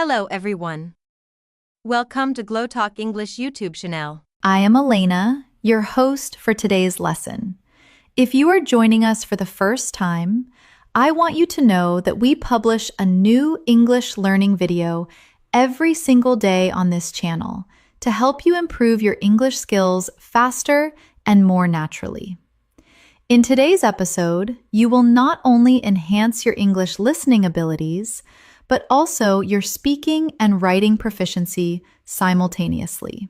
Hello everyone. Welcome to GlowTalk English YouTube channel. I am Elena, your host for today's lesson. If you are joining us for the first time, I want you to know that we publish a new English learning video every single day on this channel to help you improve your English skills faster and more naturally. In today's episode, you will not only enhance your English listening abilities, but also your speaking and writing proficiency simultaneously.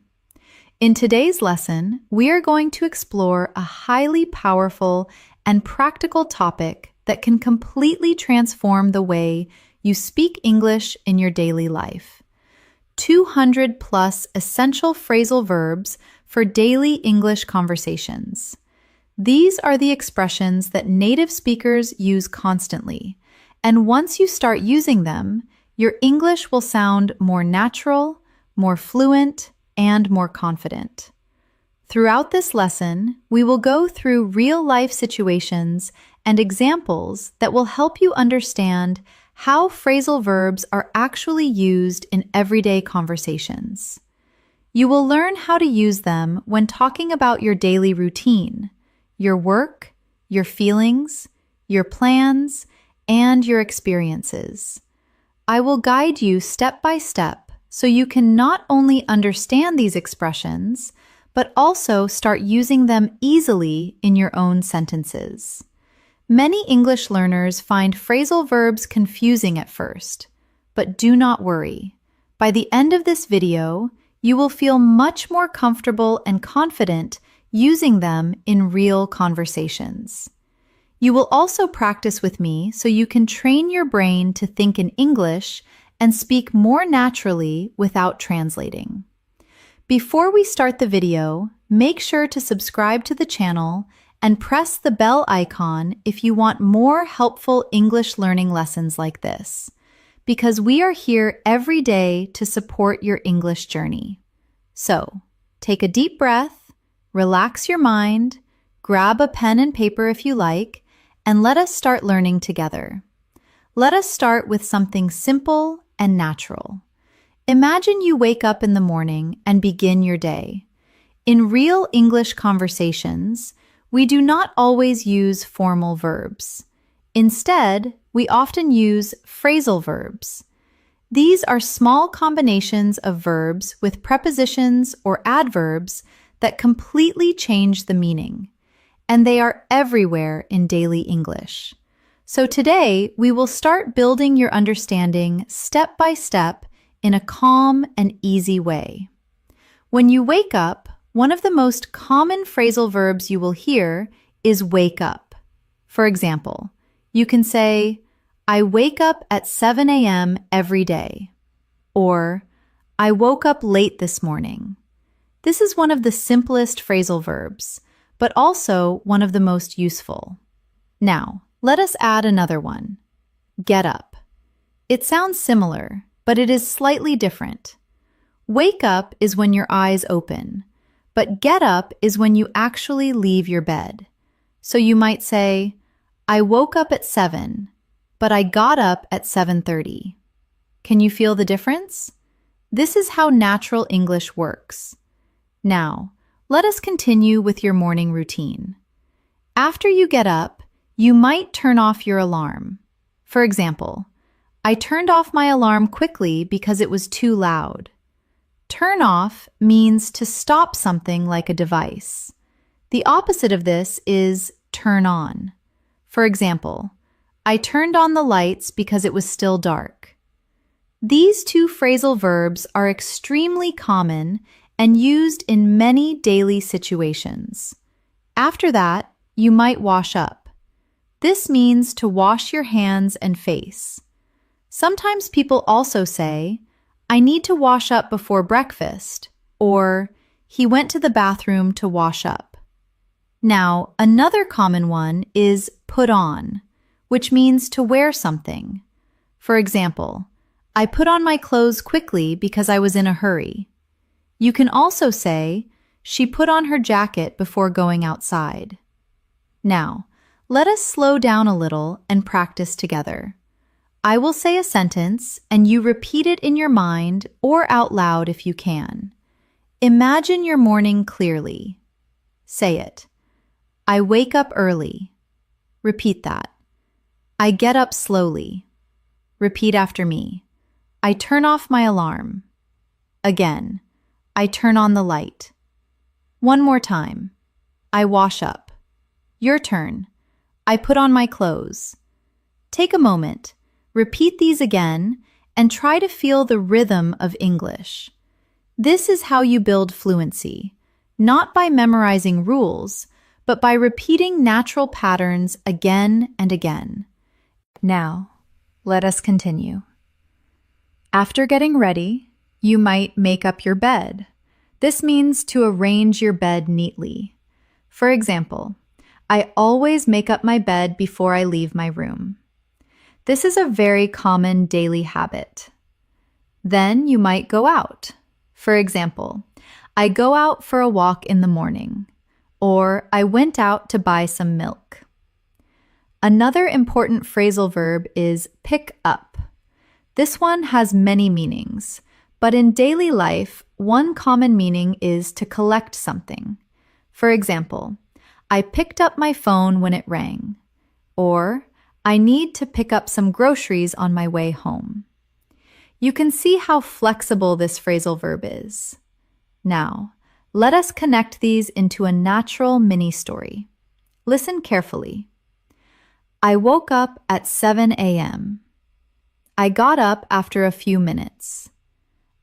In today's lesson, we are going to explore a highly powerful and practical topic that can completely transform the way you speak English in your daily life. 200 plus essential phrasal verbs for daily English conversations. These are the expressions that native speakers use constantly, and once you start using them, your English will sound more natural, more fluent, and more confident. Throughout this lesson, we will go through real-life situations and examples that will help you understand how phrasal verbs are actually used in everyday conversations. You will learn how to use them when talking about your daily routine, your work, your feelings, your plans, and your experiences. I will guide you step by step so you can not only understand these expressions, but also start using them easily in your own sentences. Many English learners find phrasal verbs confusing at first, but do not worry. By the end of this video, you will feel much more comfortable and confident using them in real conversations. You will also practice with me so you can train your brain to think in English and speak more naturally without translating. Before we start the video, make sure to subscribe to the channel and press the bell icon if you want more helpful English learning lessons like this, because we are here every day to support your English journey. So, take a deep breath, relax your mind, grab a pen and paper if you like, and let us start learning together. Let us start with something simple and natural. Imagine you wake up in the morning and begin your day. In real English conversations, we do not always use formal verbs. Instead, we often use phrasal verbs. These are small combinations of verbs with prepositions or adverbs that completely change the meaning, and they are everywhere in daily English. So today, we will start building your understanding step by step in a calm and easy way. When you wake up, one of the most common phrasal verbs you will hear is wake up. For example, you can say, I wake up at 7 a.m. every day, or I woke up late this morning. This is one of the simplest phrasal verbs, but also one of the most useful. Now, let us add another one. Get up. It sounds similar, but it is slightly different. Wake up is when your eyes open, but get up is when you actually leave your bed. So you might say, I woke up at 7, but I got up at 7:30. Can you feel the difference? This is how natural English works. Now, let us continue with your morning routine. After you get up, you might turn off your alarm. For example, I turned off my alarm quickly because it was too loud. Turn off means to stop something like a device. The opposite of this is turn on. For example, I turned on the lights because it was still dark. These two phrasal verbs are extremely common and used in many daily situations. After that, you might wash up. This means to wash your hands and face. Sometimes people also say, I need to wash up before breakfast, or he went to the bathroom to wash up. Now, another common one is put on, which means to wear something. For example, I put on my clothes quickly because I was in a hurry. You can also say, she put on her jacket before going outside. Now, let us slow down a little and practice together. I will say a sentence and you repeat it in your mind or out loud if you can. Imagine your morning clearly. Say it. I wake up early. Repeat that. I get up slowly. Repeat after me. I turn off my alarm. Again. I turn on the light. One more time. I wash up. Your turn. I put on my clothes. Take a moment. Repeat these again and try to feel the rhythm of English. This is how you build fluency, not by memorizing rules, but by repeating natural patterns again and again. Now, let us continue. After getting ready, you might make up your bed. This means to arrange your bed neatly. For example, I always make up my bed before I leave my room. This is a very common daily habit. Then you might go out. For example, I go out for a walk in the morning, or I went out to buy some milk. Another important phrasal verb is pick up. This one has many meanings, but in daily life, one common meaning is to collect something. For example, I picked up my phone when it rang, or I need to pick up some groceries on my way home. You can see how flexible this phrasal verb is. Now, let us connect these into a natural mini story. Listen carefully. I woke up at 7 a.m. I got up after a few minutes.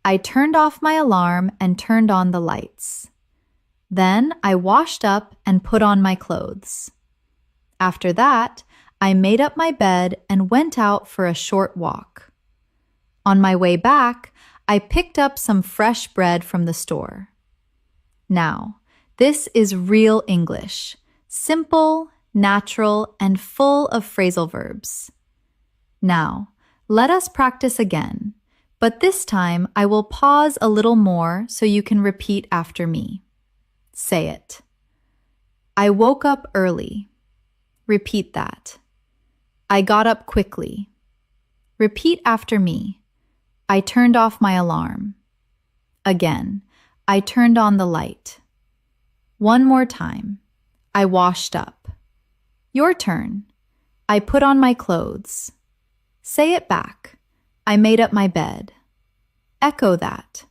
I turned off my alarm and turned on the lights. Then I washed up and put on my clothes. After that, I made up my bed and went out for a short walk. On my way back, I picked up some fresh bread from the store. Now, this is real English, simple, natural, and full of phrasal verbs. Now, let us practice again, but this time I will pause a little more so you can repeat after me. Say it. I woke up early. Repeat that. I got up quickly. Repeat after me. I turned off my alarm. Again, I turned on the light. One more time. I washed up. Your turn. I put on my clothes. Say it back. I made up my bed. Echo that.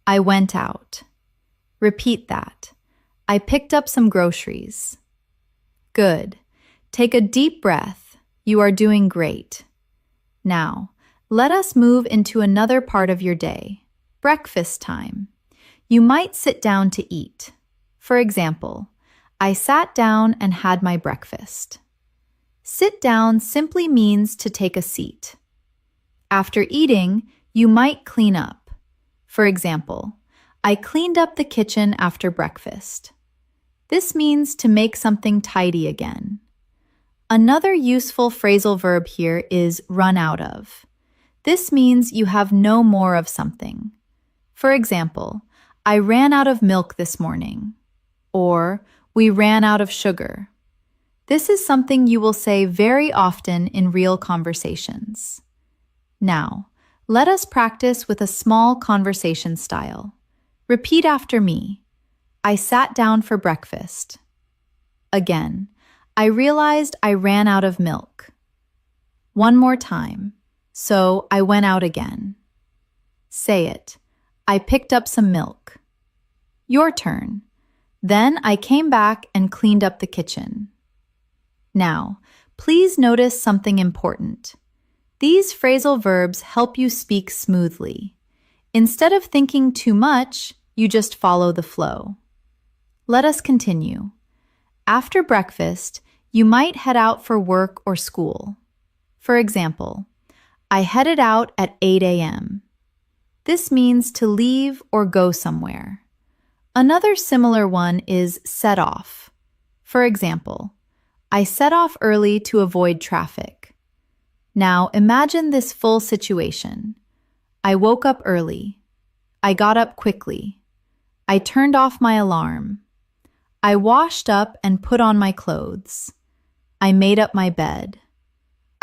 I went out. Repeat that. I picked up some groceries. Good. Take a deep breath. You are doing great. Now, let us move into another part of your day. Breakfast time. You might sit down to eat. For example, I sat down and had my breakfast. Sit down simply means to take a seat. After eating, you might clean up. For example, I cleaned up the kitchen after breakfast. This means to make something tidy again. Another useful phrasal verb here is run out of. This means you have no more of something. For example, I ran out of milk this morning. Or, we ran out of sugar. This is something you will say very often in real conversations. Now, let us practice with a small conversation style. Repeat after me. I sat down for breakfast. Again, I realized I ran out of milk. One more time. So I went out again. Say it. I picked up some milk. Your turn. Then I came back and cleaned up the kitchen. Now, please notice something important. These phrasal verbs help you speak smoothly. Instead of thinking too much, you just follow the flow. Let us continue. After breakfast, you might head out for work or school. For example, I headed out at 8 a.m. This means to leave or go somewhere. Another similar one is set off. For example, I set off early to avoid traffic. Now imagine this full situation. I woke up early. I got up quickly. I turned off my alarm. I washed up and put on my clothes. I made up my bed.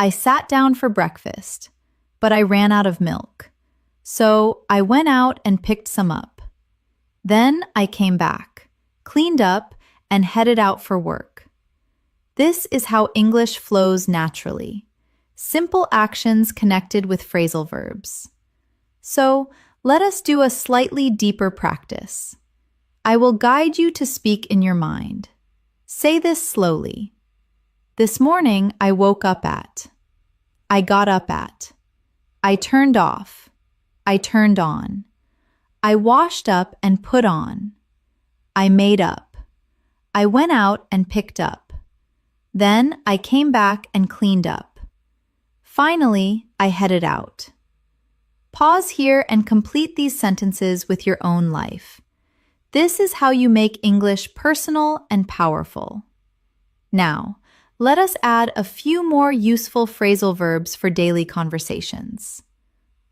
I sat down for breakfast, but I ran out of milk. So I went out and picked some up. Then I came back, cleaned up, and headed out for work. This is how English flows naturally. Simple actions connected with phrasal verbs. So let us do a slightly deeper practice. I will guide you to speak in your mind. Say this slowly. This morning I woke up at. I got up at. I turned off. I turned on. I washed up and put on. I made up. I went out and picked up. Then I came back and cleaned up. Finally, I headed out. Pause here and complete these sentences with your own life. This is how you make English personal and powerful. Now, let us add a few more useful phrasal verbs for daily conversations.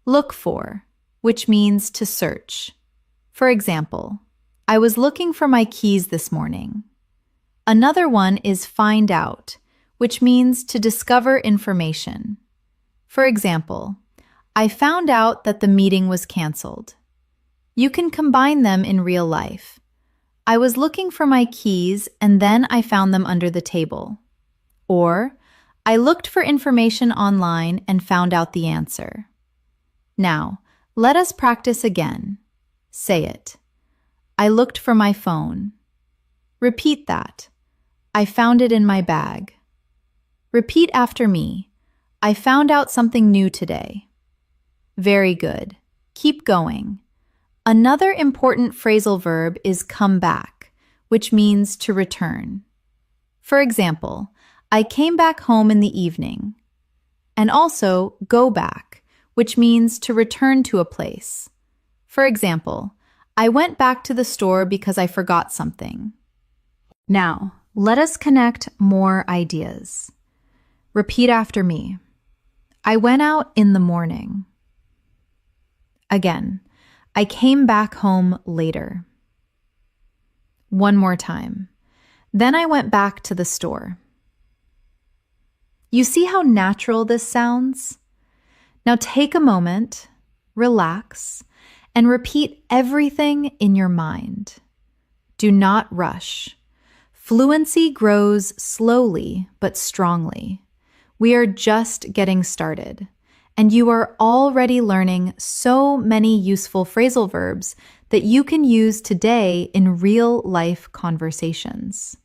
Look for, which means to search. For example, I was looking for my keys this morning. Another one is find out, which means to discover information. For example, I found out that the meeting was canceled. You can combine them in real life. I was looking for my keys and then I found them under the table. Or, I looked for information online and found out the answer. Now, let us practice again. Say it. I looked for my phone. Repeat that. I found it in my bag. Repeat after me. I found out something new today. Very good. Keep going. Another important phrasal verb is come back, which means to return. For example, I came back home in the evening. And also go back, which means to return to a place. For example, I went back to the store because I forgot something. Now, let us connect more ideas. Repeat after me. I went out in the morning. Again, I came back home later. One more time. Then I went back to the store. You see how natural this sounds? Now take a moment, relax, and repeat everything in your mind. Do not rush. Fluency grows slowly but strongly. We are just getting started, and you are already learning so many useful phrasal verbs that you can use today in real-life conversations.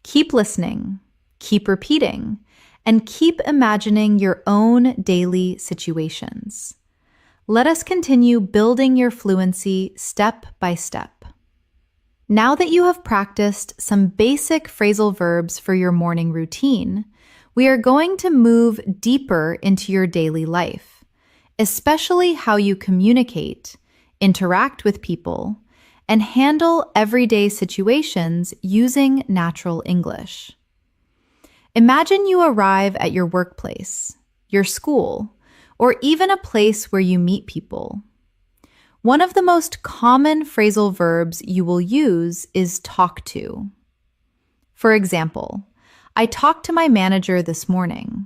Keep listening, keep repeating, and keep imagining your own daily situations. Let us continue building your fluency step by step. Now that you have practiced some basic phrasal verbs for your morning routine, we are going to move deeper into your daily life, especially how you communicate, interact with people, and handle everyday situations using natural English. Imagine you arrive at your workplace, your school, or even a place where you meet people. One of the most common phrasal verbs you will use is talk to. For example, I talked to my manager this morning.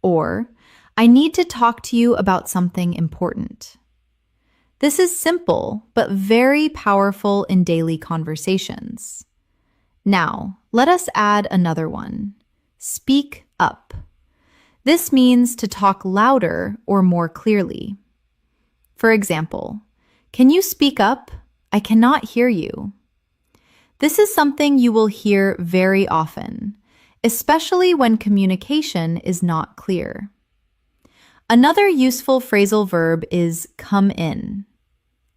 Or, I need to talk to you about something important. This is simple, but very powerful in daily conversations. Now, let us add another one. Speak up. This means to talk louder or more clearly. For example, can you speak up? I cannot hear you. This is something you will hear very often, especially when communication is not clear. Another useful phrasal verb is come in.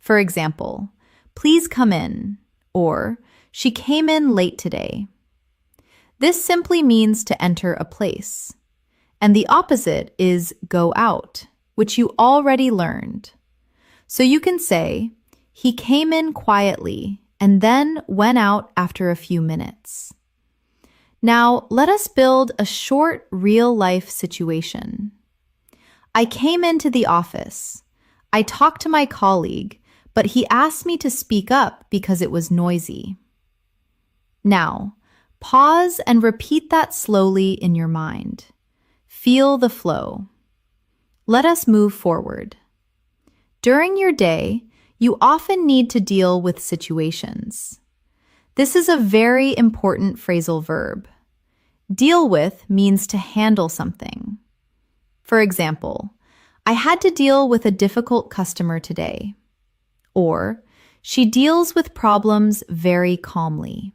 For example, please come in, or she came in late today. This simply means to enter a place. And the opposite is go out, which you already learned. So you can say, he came in quietly and then went out after a few minutes. Now, let us build a short real-life situation. I came into the office. I talked to my colleague, but he asked me to speak up because it was noisy. Now, pause and repeat that slowly in your mind. Feel the flow. Let us move forward. During your day, you often need to deal with situations. This is a very important phrasal verb. Deal with means to handle something. For example, I had to deal with a difficult customer today. Or, she deals with problems very calmly.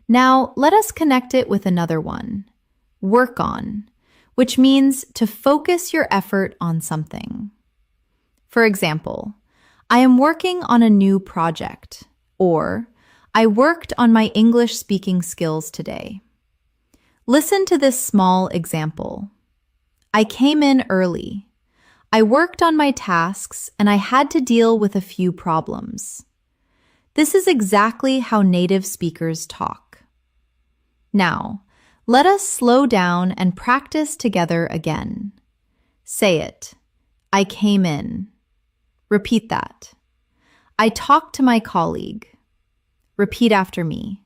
Now, let us connect it with another one. Work on, which means to focus your effort on something. For example, I am working on a new project. Or, I worked on my English speaking skills today. Listen to this small example. I came in early. I worked on my tasks and I had to deal with a few problems. This is exactly how native speakers talk. Now, let us slow down and practice together again. Say it. I came in. Repeat that. I talked to my colleague. Repeat after me.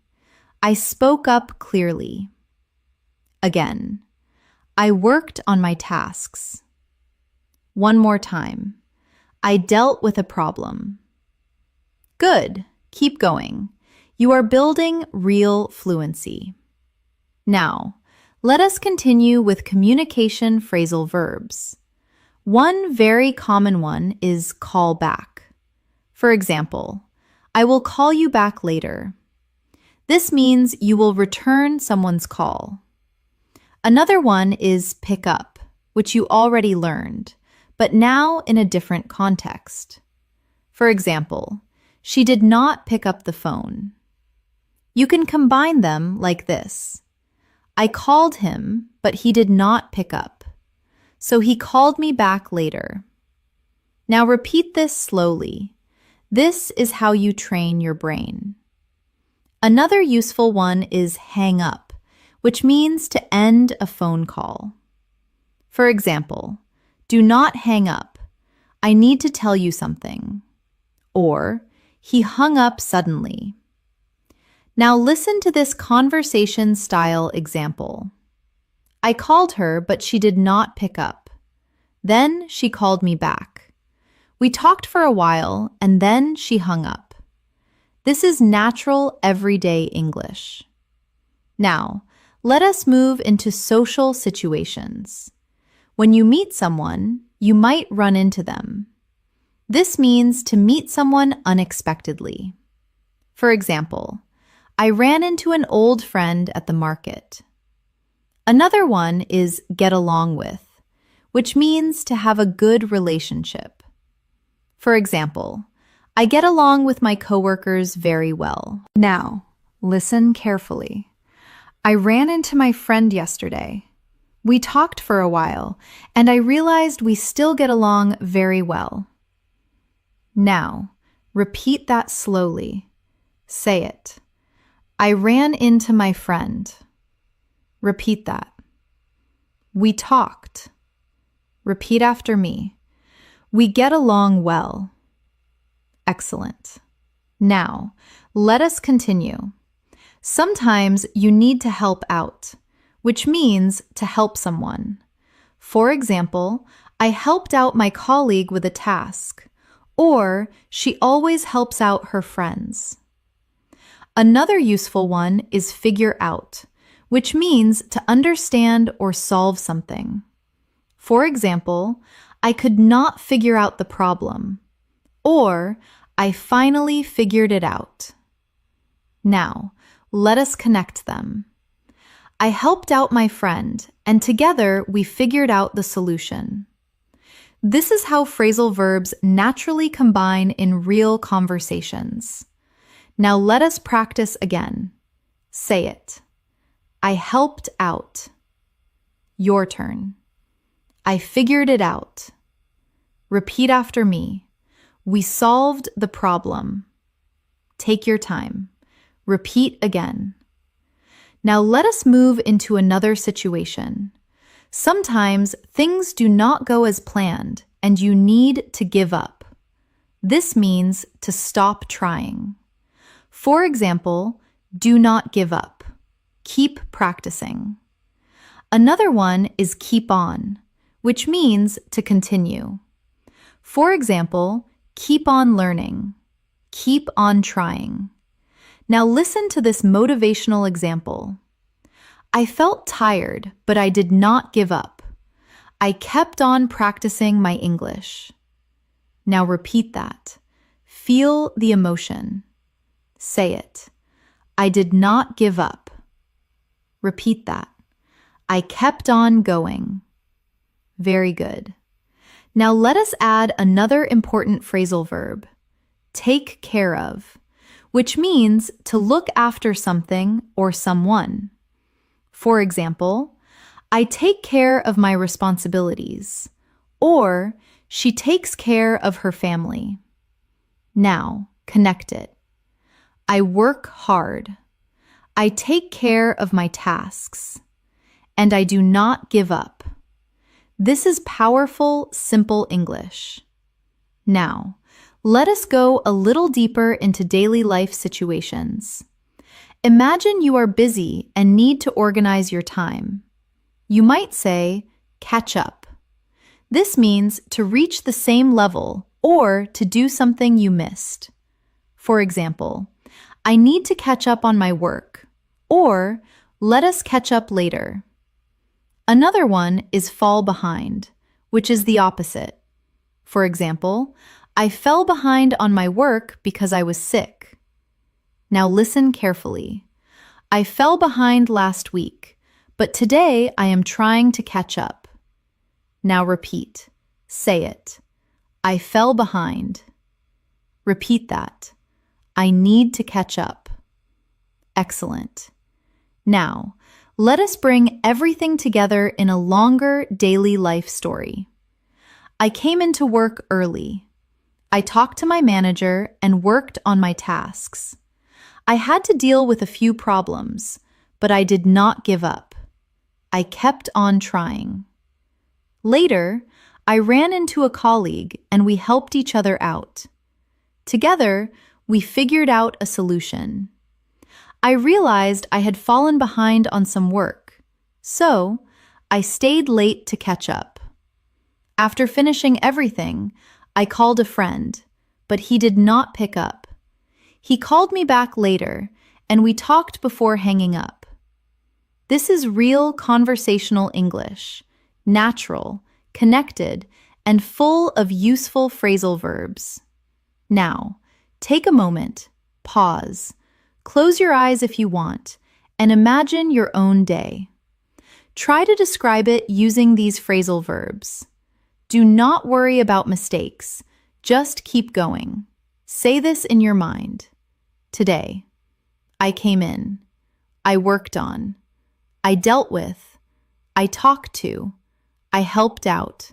I spoke up clearly. Again. I worked on my tasks. One more time. I dealt with a problem. Good. Keep going. You are building real fluency. Now, let us continue with communication phrasal verbs. One very common one is call back. For example, I will call you back later. This means you will return someone's call. Another one is pick up, which you already learned, but now in a different context. For example, she did not pick up the phone. You can combine them like this. I called him, but he did not pick up. So he called me back later. Now repeat this slowly. This is how you train your brain. Another useful one is hang up, which means to end a phone call. For example, do not hang up. I need to tell you something. Or, he hung up suddenly. Now listen to this conversation style example. I called her, but she did not pick up. Then she called me back. We talked for a while, and then she hung up. This is natural, everyday English. Now, let us move into social situations. When you meet someone, you might run into them. This means to meet someone unexpectedly. For example, I ran into an old friend at the market. Another one is get along with, which means to have a good relationship. For example, I get along with my coworkers very well. Now, listen carefully. I ran into my friend yesterday. We talked for a while, and I realized we still get along very well. Now, repeat that slowly. Say it. I ran into my friend. Repeat that. We talked. Repeat after me. We get along well. Excellent. Now, let us continue. Sometimes you need to help out, which means to help someone. For example, I helped out my colleague with a task, or she always helps out her friends. Another useful one is figure out, which means to understand or solve something. For example, I could not figure out the problem, or I finally figured it out. Now, let us connect them. I helped out my friend, and together we figured out the solution. This is how phrasal verbs naturally combine in real conversations. Now let us practice again. Say it. I helped out. Your turn. I figured it out. Repeat after me. We solved the problem. Take your time. Repeat again. Now let us move into another situation. Sometimes things do not go as planned and you need to give up. This means to stop trying. For example, do not give up. Keep practicing. Another one is keep on, which means to continue. For example, keep on learning, keep on trying. Now listen to this motivational example. I felt tired, but I did not give up. I kept on practicing my English. Now repeat that. Feel the emotion. Say it. I did not give up. Repeat that. I kept on going. Very good. Now let us add another important phrasal verb, take care of, which means to look after something or someone. For example, I take care of my responsibilities, or she takes care of her family. Now, connect it. I work hard. I take care of my tasks. And I do not give up. This is powerful, simple English. Now, let us go a little deeper into daily life situations. Imagine you are busy and need to organize your time. You might say, catch up. This means to reach the same level or to do something you missed. For example, I need to catch up on my work, or let us catch up later. Another one is fall behind, which is the opposite. For example, I fell behind on my work because I was sick. Now listen carefully. I fell behind last week, but today I am trying to catch up. Now repeat. Say it. I fell behind. Repeat that. I need to catch up. Excellent. Now, let us bring everything together in a longer daily life story. I came into work early. I talked to my manager and worked on my tasks. I had to deal with a few problems, but I did not give up. I kept on trying. Later, I ran into a colleague and we helped each other out. Together, we figured out a solution. I realized I had fallen behind on some work, so I stayed late to catch up. After finishing everything, I called a friend, but he did not pick up. He called me back later, and we talked before hanging up. This is real conversational English, natural, connected, and full of useful phrasal verbs. Now, take a moment, pause, close your eyes if you want, and imagine your own day. Try to describe it using these phrasal verbs. Do not worry about mistakes. Just keep going. Say this in your mind. Today, I came in. I worked on. I dealt with. I talked to. I helped out.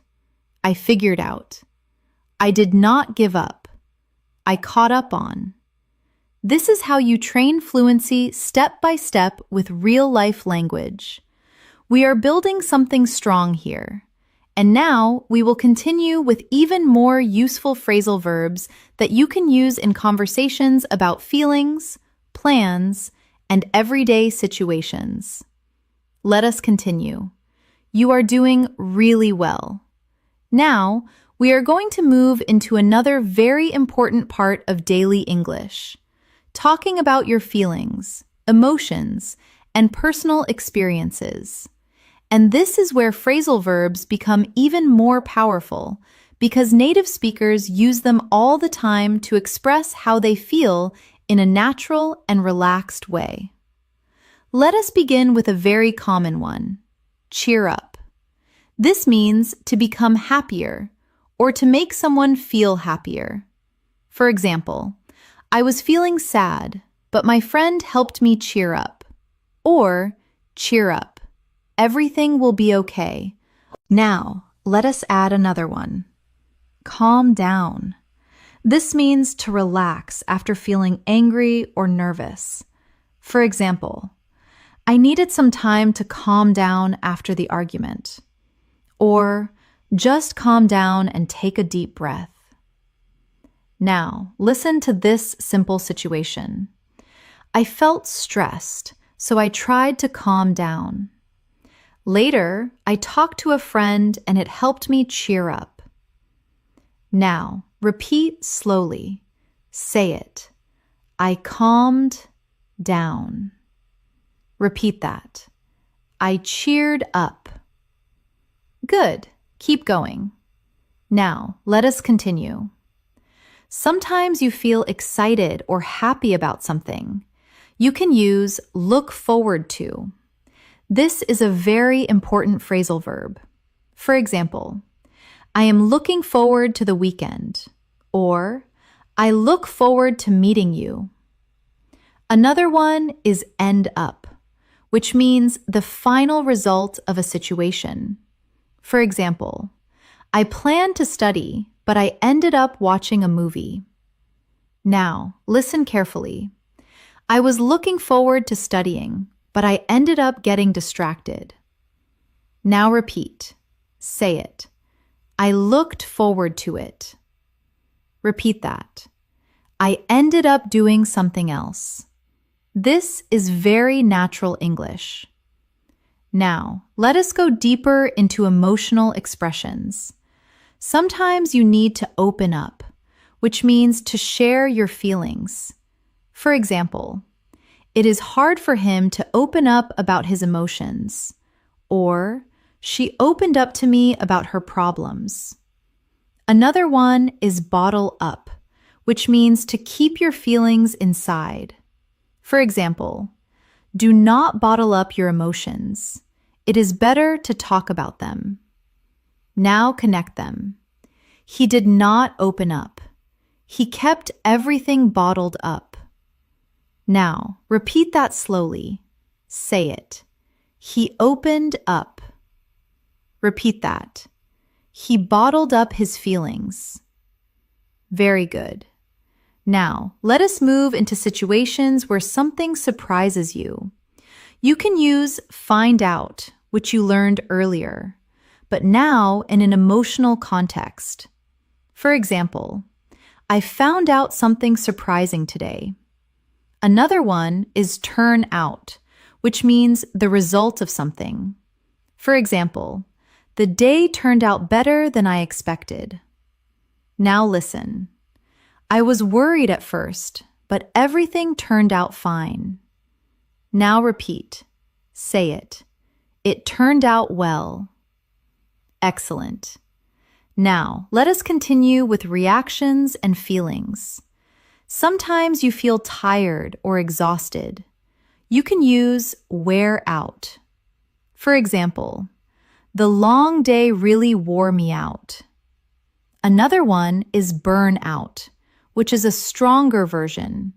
I figured out. I did not give up. I caught up on. This is how you train fluency step by step with real-life language. We are building something strong here. And now we will continue with even more useful phrasal verbs that you can use in conversations about feelings, plans, and everyday situations. Let us continue. You are doing really well. Now, we are going to move into another very important part of daily English. Talking about your feelings, emotions, and personal experiences. And this is where phrasal verbs become even more powerful because native speakers use them all the time to express how they feel in a natural and relaxed way. Let us begin with a very common one, cheer up. This means to become happier or to make someone feel happier. For example, I was feeling sad, but my friend helped me cheer up. Or, cheer up. Everything will be okay. Now, let us add another one. Calm down. This means to relax after feeling angry or nervous. For example, I needed some time to calm down after the argument. Or, just calm down and take a deep breath. Now, listen to this simple situation. I felt stressed, so I tried to calm down. Later, I talked to a friend and it helped me cheer up. Now, repeat slowly. Say it. I calmed down. Repeat that. I cheered up. Good. Keep going. Now, let us continue. Sometimes you feel excited or happy about something. You can use look forward to. This is a very important phrasal verb. For example, I am looking forward to the weekend, or I look forward to meeting you. Another one is end up, which means the final result of a situation. For example, I planned to study, but I ended up watching a movie. Now, listen carefully. I was looking forward to studying, but I ended up getting distracted. Now repeat. Say it. I looked forward to it. Repeat that. I ended up doing something else. This is very natural English. Now, let us go deeper into emotional expressions. Sometimes you need to open up, which means to share your feelings. For example, it is hard for him to open up about his emotions, or she opened up to me about her problems. Another one is bottle up, which means to keep your feelings inside. For example, do not bottle up your emotions. It is better to talk about them. Now connect them. He did not open up. He kept everything bottled up. Now, repeat that slowly. Say it. He opened up. Repeat that. He bottled up his feelings. Very good. Now, let us move into situations where something surprises you. You can use find out, which you learned earlier, but now in an emotional context. For example, I found out something surprising today. Another one is turn out, which means the result of something. For example, the day turned out better than I expected. Now listen. I was worried at first, but everything turned out fine. Now repeat. Say it. It turned out well. Excellent. Now, let us continue with reactions and feelings. Sometimes you feel tired or exhausted. You can use wear out. For example, the long day really wore me out. Another one is burn out, which is a stronger version.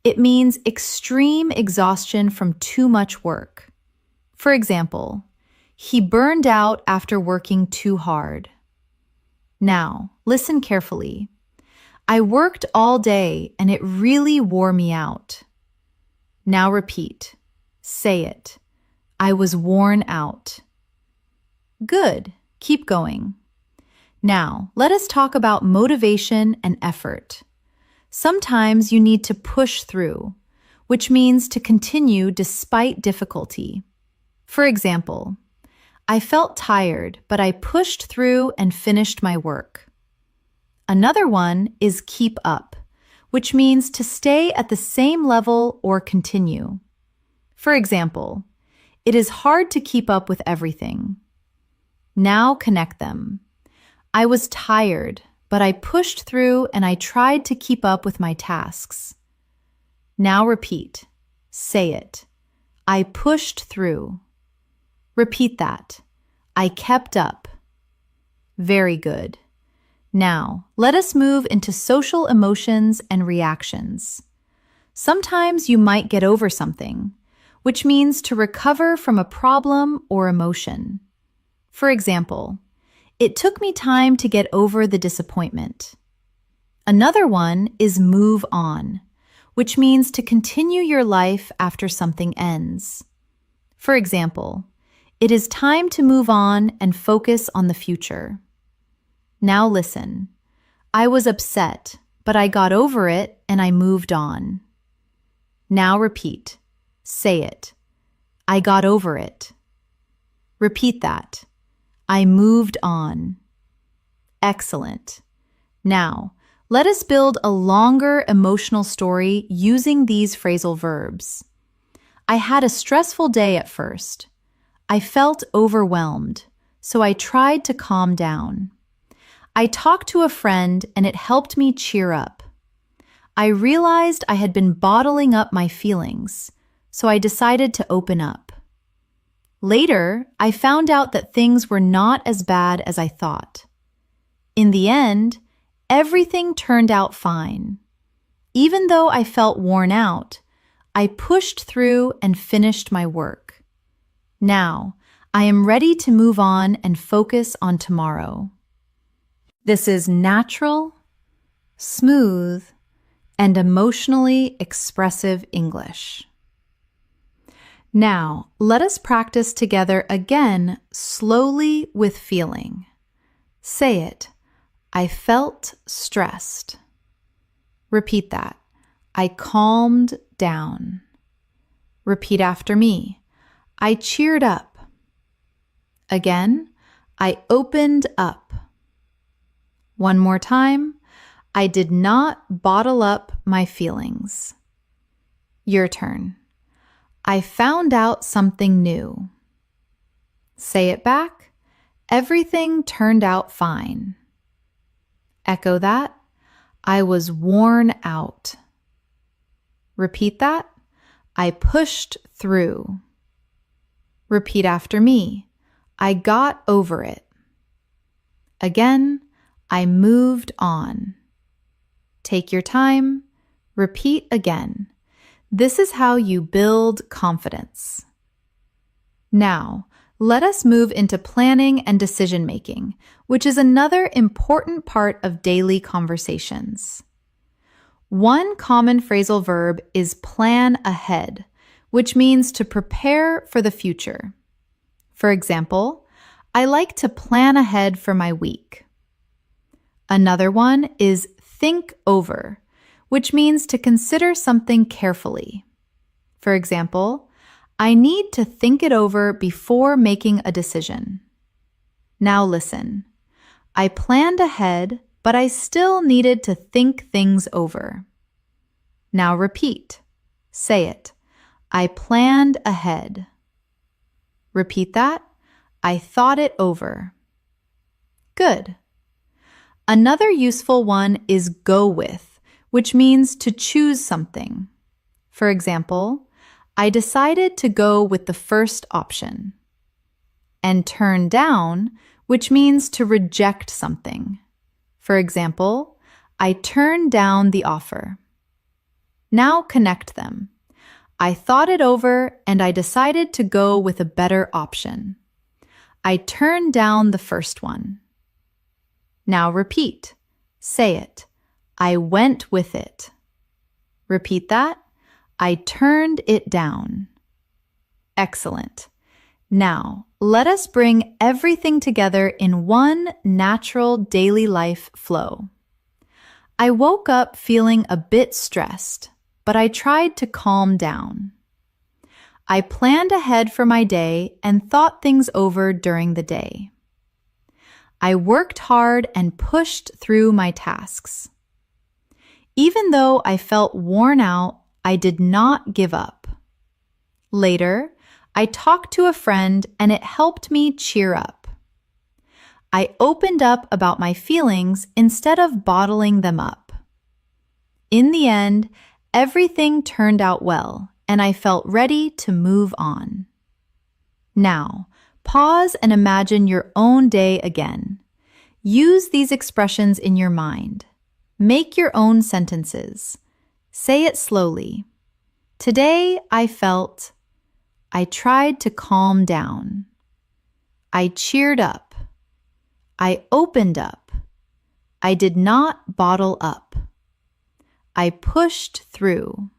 It means extreme exhaustion from too much work. For example, he burned out after working too hard. Now, listen carefully. I worked all day and it really wore me out. Now repeat. Say it. I was worn out. Good. Keep going. Now, let us talk about motivation and effort. Sometimes you need to push through, which means to continue despite difficulty. For example, I felt tired, but I pushed through and finished my work. Another one is keep up, which means to stay at the same level or continue. For example, it is hard to keep up with everything. Now connect them. I was tired, but I pushed through and I tried to keep up with my tasks. Now repeat. Say it. I pushed through. Repeat that. I kept up. Very good. Now, let us move into social emotions and reactions. Sometimes you might get over something, which means to recover from a problem or emotion. For example, it took me time to get over the disappointment. Another one is move on, which means to continue your life after something ends. For example, it is time to move on and focus on the future. Now listen. I was upset, but I got over it and I moved on. Now repeat. Say it. I got over it. Repeat that. I moved on. Excellent. Now, let us build a longer emotional story using these phrasal verbs. I had a stressful day at first. I felt overwhelmed, so I tried to calm down. I talked to a friend and it helped me cheer up. I realized I had been bottling up my feelings, so I decided to open up. Later, I found out that things were not as bad as I thought. In the end, everything turned out fine. Even though I felt worn out, I pushed through and finished my work. Now, I am ready to move on and focus on tomorrow. This is natural, smooth, and emotionally expressive English. Now, let us practice together again, slowly with feeling. Say it. I felt stressed. Repeat that. I calmed down. Repeat after me. I cheered up. Again, I opened up. One more time. I did not bottle up my feelings. Your turn. I found out something new. Say it back. Everything turned out fine. Echo that. I was worn out. Repeat that. I pushed through. Repeat after me. I got over it. Again, I moved on. Take your time. Repeat again. This is how you build confidence. Now, let us move into planning and decision-making, which is another important part of daily conversations. One common phrasal verb is plan ahead, which means to prepare for the future. For example, I like to plan ahead for my week. Another one is think over, which means to consider something carefully. For example, I need to think it over before making a decision. Now listen. I planned ahead, but I still needed to think things over. Now repeat. Say it. I planned ahead. Repeat that. I thought it over. Good. Another useful one is go with, which means to choose something. For example, I decided to go with the first option. And turn down, which means to reject something. For example, I turned down the offer. Now connect them. I thought it over and I decided to go with a better option. I turned down the first one. Now repeat. Say it. I went with it. Repeat that. I turned it down. Excellent. Now, let us bring everything together in one natural daily life flow. I woke up feeling a bit stressed, but I tried to calm down. I planned ahead for my day and thought things over during the day. I worked hard and pushed through my tasks. Even though I felt worn out, I did not give up. Later, I talked to a friend and it helped me cheer up. I opened up about my feelings instead of bottling them up. In the end, everything turned out well and I felt ready to move on. Now, pause and imagine your own day again. Use these expressions in your mind. Make your own sentences. Say it slowly. Today I felt. I tried to calm down. I cheered up. I opened up. I did not bottle up. I pushed through.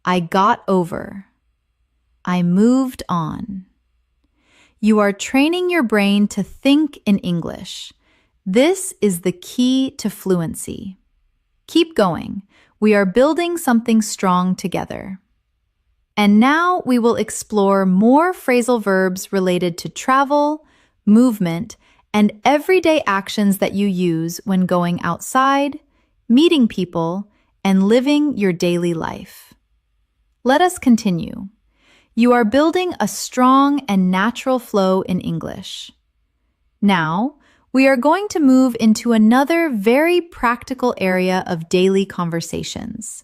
I got over. I moved on. You are training your brain to think in English. This is the key to fluency. Keep going. We are building something strong together. And now we will explore more phrasal verbs related to travel, movement, and everyday actions that you use when going outside, meeting people, and living your daily life. Let us continue. You are building a strong and natural flow in English. Now, we are going to move into another very practical area of daily conversations: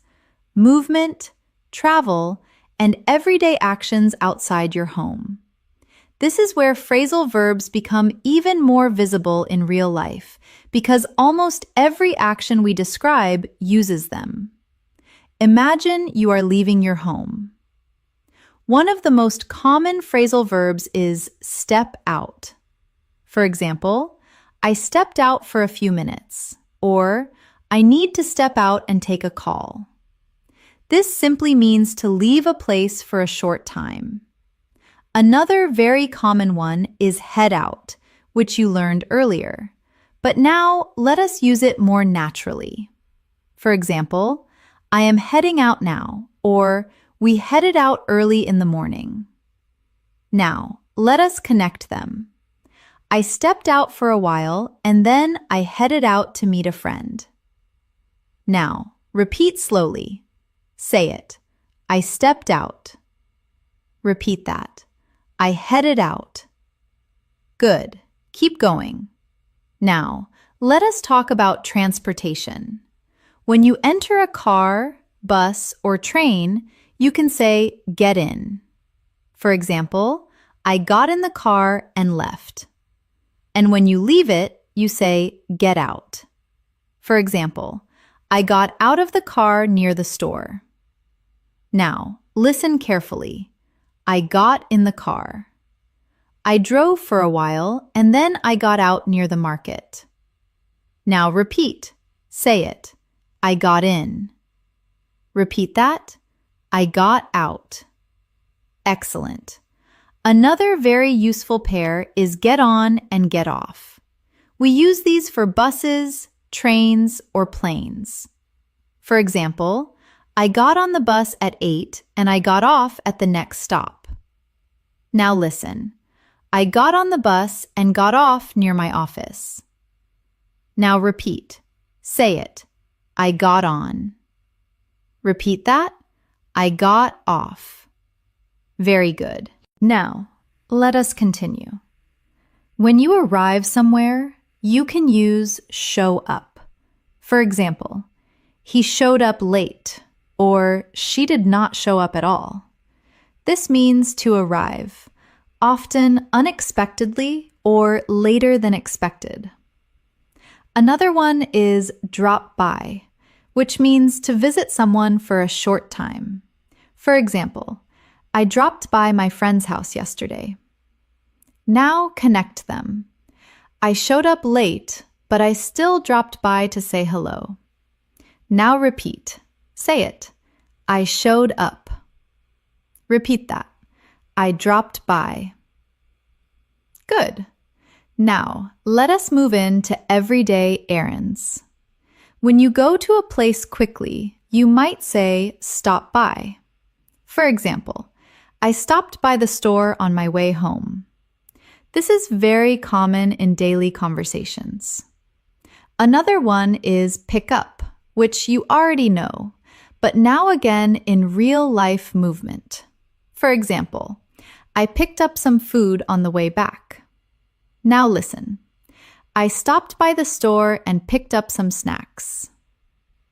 movement, travel, and everyday actions outside your home. This is where phrasal verbs become even more visible in real life because almost every action we describe uses them. Imagine you are leaving your home. One of the most common phrasal verbs is step out. For example, I stepped out for a few minutes, or I need to step out and take a call. This simply means to leave a place for a short time. Another very common one is head out, which you learned earlier. But now let us use it more naturally. For example, I am heading out now, or we headed out early in the morning. Now, let us connect them. I stepped out for a while, and then I headed out to meet a friend. Now, repeat slowly. Say it. I stepped out. Repeat that. I headed out. Good. Keep going. Now, let us talk about transportation. When you enter a car, bus, or train, you can say, get in. For example, I got in the car and left. And when you leave it, you say, get out. For example, I got out of the car near the store. Now, listen carefully. I got in the car. I drove for a while, and then I got out near the market. Now repeat. Say it. I got in. Repeat that. I got out. Excellent. Another very useful pair is get on and get off. We use these for buses, trains, or planes. For example, I got on the bus at 8 and I got off at the next stop. Now listen. I got on the bus and got off near my office. Now repeat. Say it. I got on. Repeat that. I got off. Very good. Now, let us continue. When you arrive somewhere, you can use show up. For example, he showed up late, or she did not show up at all. This means to arrive, often unexpectedly or later than expected. Another one is drop by, which means to visit someone for a short time. For example, I dropped by my friend's house yesterday. Now connect them. I showed up late, but I still dropped by to say hello. Now repeat. Say it. I showed up. Repeat that. I dropped by. Good. Now, let us move into everyday errands. When you go to a place quickly, you might say stop by. For example, I stopped by the store on my way home. This is very common in daily conversations. Another one is pick up, which you already know, but now again in real-life movement. For example, I picked up some food on the way back. Now listen. I stopped by the store and picked up some snacks.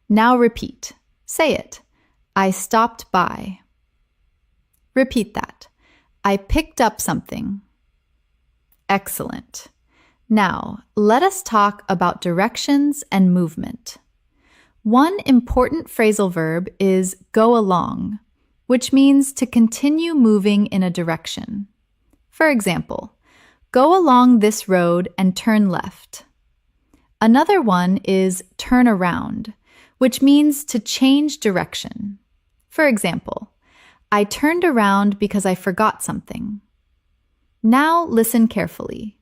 Now repeat. Say it. I stopped by. Repeat that. I picked up something. Excellent. Now, let us talk about directions and movement. One important phrasal verb is go along, which means to continue moving in a direction. For example, go along this road and turn left. Another one is turn around, which means to change direction. For example, I turned around because I forgot something. Now listen carefully.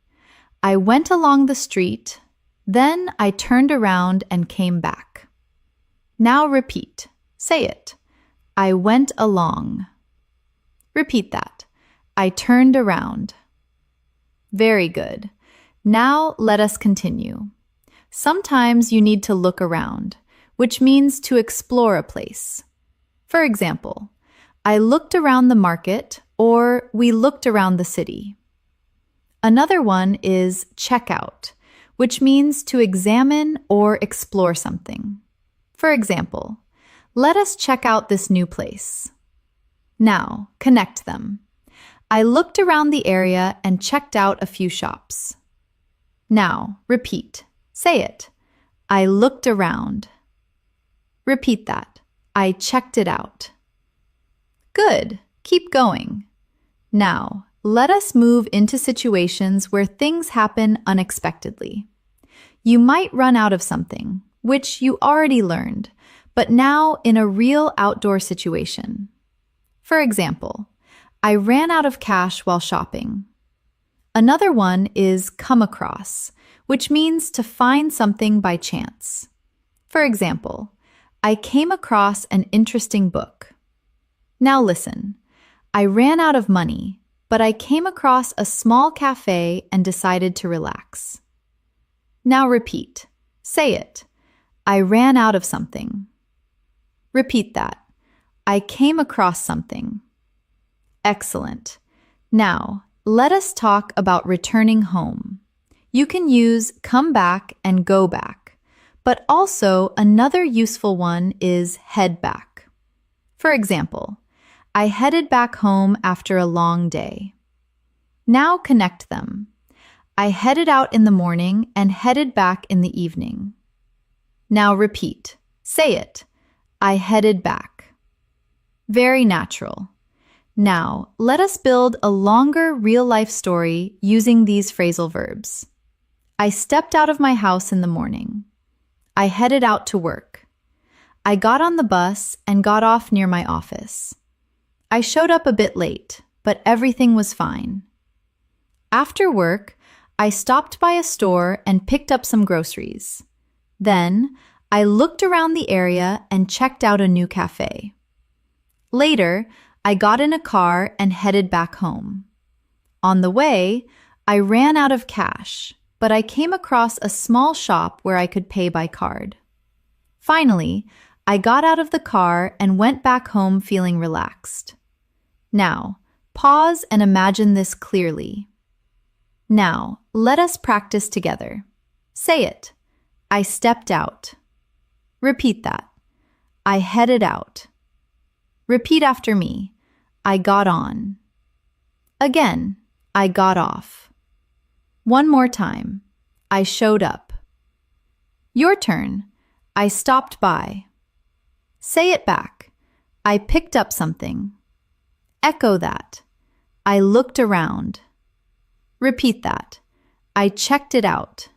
I went along the street, then I turned around and came back. Now repeat. Say it. I went along. Repeat that. I turned around. Very good. Now let us continue. Sometimes you need to look around, which means to explore a place. For example, I looked around the market, or we looked around the city. Another one is check out, which means to examine or explore something. For example, let us check out this new place. Now, connect them. I looked around the area and checked out a few shops. Now, repeat. Say it. I looked around. Repeat that. I checked it out. Good. Keep going. Now, let us move into situations where things happen unexpectedly. You might run out of something, which you already learned, but now in a real outdoor situation. For example, I ran out of cash while shopping. Another one is come across, which means to find something by chance. For example, I came across an interesting book. Now listen, I ran out of money, but I came across a small cafe and decided to relax. Now repeat. Say it. I ran out of something. Repeat that. I came across something. Excellent. Now, let us talk about returning home. You can use come back and go back, but also another useful one is head back. For example, I headed back home after a long day. Now connect them. I headed out in the morning and headed back in the evening. Now repeat. Say it. I headed back. Very natural. Now, let us build a longer real-life story using these phrasal verbs. I stepped out of my house in the morning. I headed out to work. I got on the bus and got off near my office. I showed up a bit late, but everything was fine. After work, I stopped by a store and picked up some groceries. Then, I looked around the area and checked out a new cafe. Later, I got in a car and headed back home. On the way, I ran out of cash, but I came across a small shop where I could pay by card. Finally, I got out of the car and went back home feeling relaxed. Now, pause and imagine this clearly. Now, let us practice together. Say it. I stepped out. Repeat that. I headed out. Repeat after me. I got on. Again, I got off. One more time. I showed up. Your turn. I stopped by. Say it back. I picked up something. Echo that. I looked around. Repeat that. I checked it out.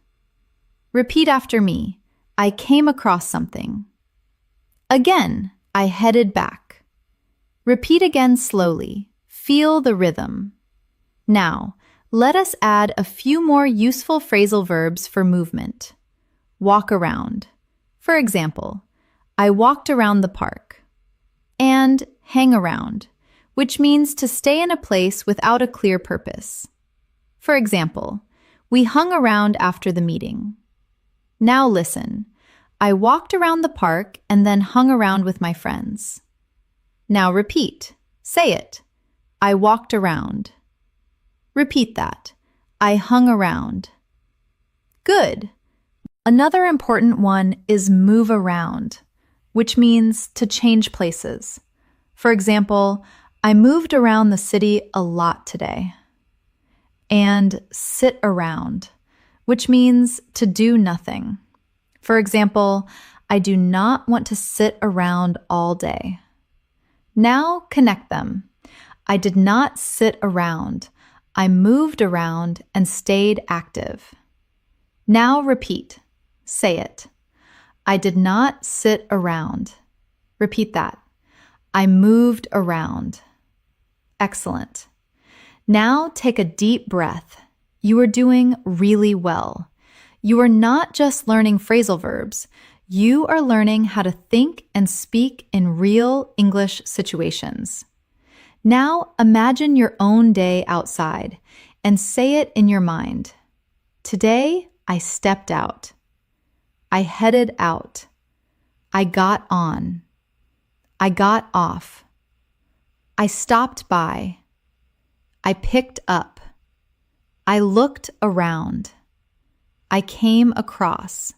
Repeat after me. I came across something. Again, I headed back. Repeat again slowly. Feel the rhythm. Now, let us add a few more useful phrasal verbs for movement. Walk around. For example, I walked around the park. And hang around, which means to stay in a place without a clear purpose. For example, we hung around after the meeting. Now listen. I walked around the park and then hung around with my friends. Now repeat. Say it. I walked around. Repeat that. I hung around. Good. Another important one is move around, which means to change places. For example, I moved around the city a lot today. And sit around, which means to do nothing. For example, I do not want to sit around all day. Now connect them. I did not sit around. I moved around and stayed active. Now repeat. Say it. I did not sit around. Repeat that. I moved around. Excellent. Now take a deep breath. You are doing really well. You are not just learning phrasal verbs. You are learning how to think and speak in real English situations. Now imagine your own day outside and say it in your mind. Today, I stepped out. I headed out. I got on. I got off. I stopped by. I picked up. I looked around. I came across.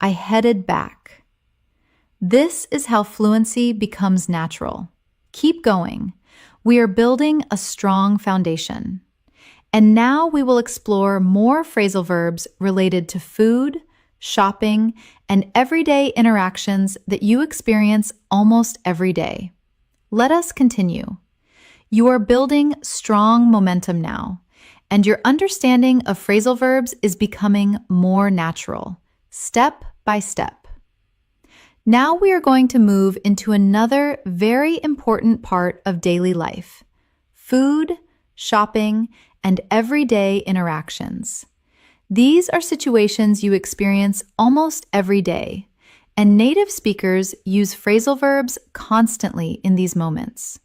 I headed back. This is how fluency becomes natural. Keep going. We are building a strong foundation. And now we will explore more phrasal verbs related to food, shopping, and everyday interactions that you experience almost every day. Let us continue. You are building strong momentum now, and your understanding of phrasal verbs is becoming more natural, step by step. Now we are going to move into another very important part of daily life: food, shopping, and everyday interactions. These are situations you experience almost every day, and native speakers use phrasal verbs constantly in these moments.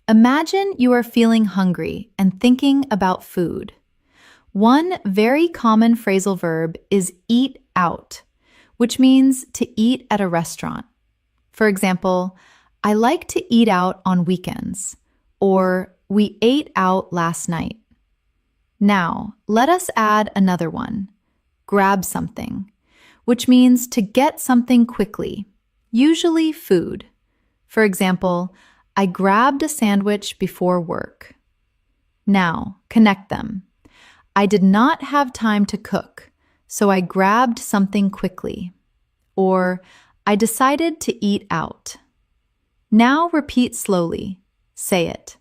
Imagine you are feeling hungry and thinking about food. One very common phrasal verb is eat out, which means to eat at a restaurant. For example, I like to eat out on weekends, or we ate out last night. Now, let us add another one, grab something, which means to get something quickly, usually food. For example, I grabbed a sandwich before work. Now, connect them. I did not have time to cook, so I grabbed something quickly. Or, I decided to eat out. Now repeat slowly. Say it.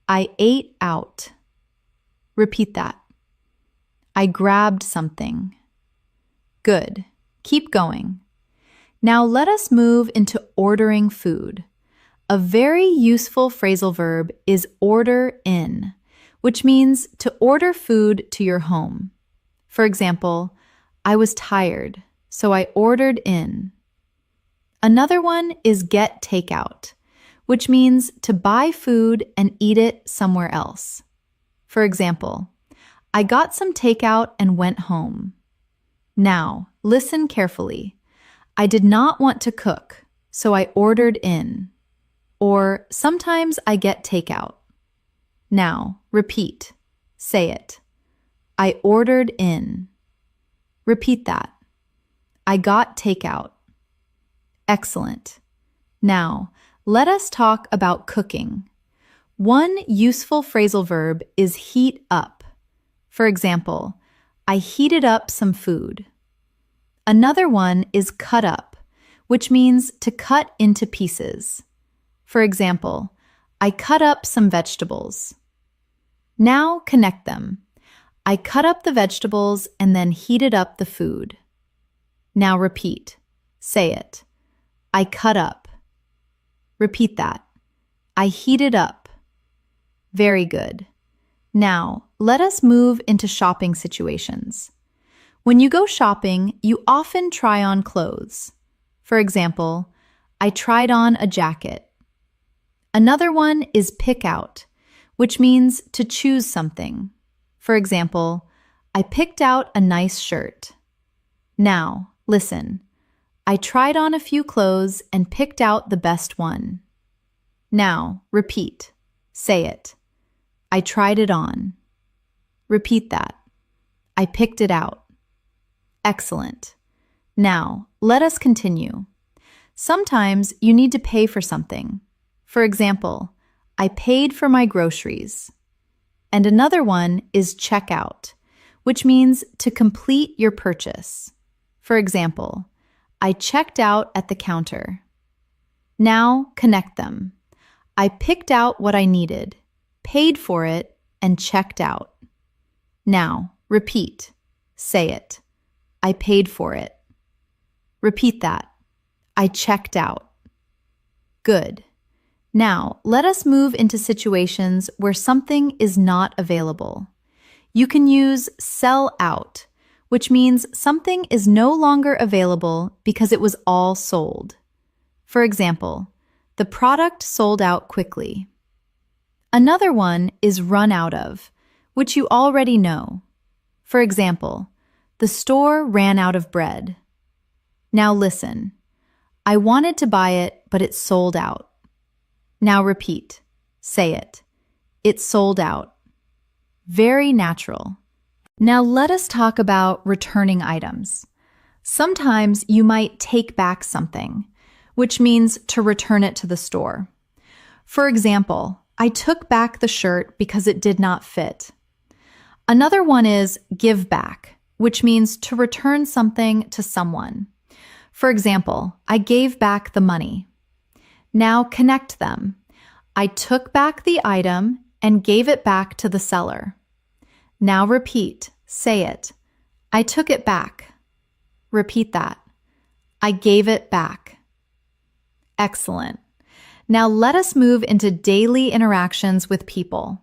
I ate out. Repeat that. I grabbed something. Good. Keep going. Now let us move into ordering food. A very useful phrasal verb is order in, which means to order food to your home. For example, I was tired, so I ordered in. Another one is get takeout, which means to buy food and eat it somewhere else. For example, I got some takeout and went home. Now, listen carefully. I did not want to cook, so I ordered in. Or sometimes I get takeout. Now, repeat. Say it. I ordered in. Repeat that. I got takeout. Excellent. Now, let us talk about cooking. One useful phrasal verb is heat up. For example, I heated up some food. Another one is cut up, which means to cut into pieces. For example, I cut up some vegetables. Now connect them. I cut up the vegetables and then heated up the food. Now repeat. Say it. I cut up. Repeat that. I heated up. Very good. Now, let us move into shopping situations. When you go shopping, you often try on clothes. For example, I tried on a jacket. Another one is pick out, which means to choose something. For example, I picked out a nice shirt. Now, listen. I tried on a few clothes and picked out the best one. Now, repeat. Say it. I tried it on. Repeat that. I picked it out. Excellent. Now, let us continue. Sometimes you need to pay for something. For example, I paid for my groceries. And another one is check out, which means to complete your purchase. For example, I checked out at the counter. Now connect them. I picked out what I needed, paid for it, and checked out. Now repeat. Say it. I paid for it. Repeat that. I checked out. Good. Now, let us move into situations where something is not available. You can use sell out, which means something is no longer available because it was all sold. For example, the product sold out quickly. Another one is run out of, which you already know. For example, the store ran out of bread. Now listen. I wanted to buy it, but it sold out. Now repeat. Say it. It sold out. Very natural. Now let us talk about returning items. Sometimes you might take back something, which means to return it to the store. For example, I took back the shirt because it did not fit. Another one is give back, which means to return something to someone. For example, I gave back the money. Now connect them. I took back the item and gave it back to the seller. Now repeat, say it. I took it back. Repeat that. I gave it back. Excellent. Now let us move into daily interactions with people.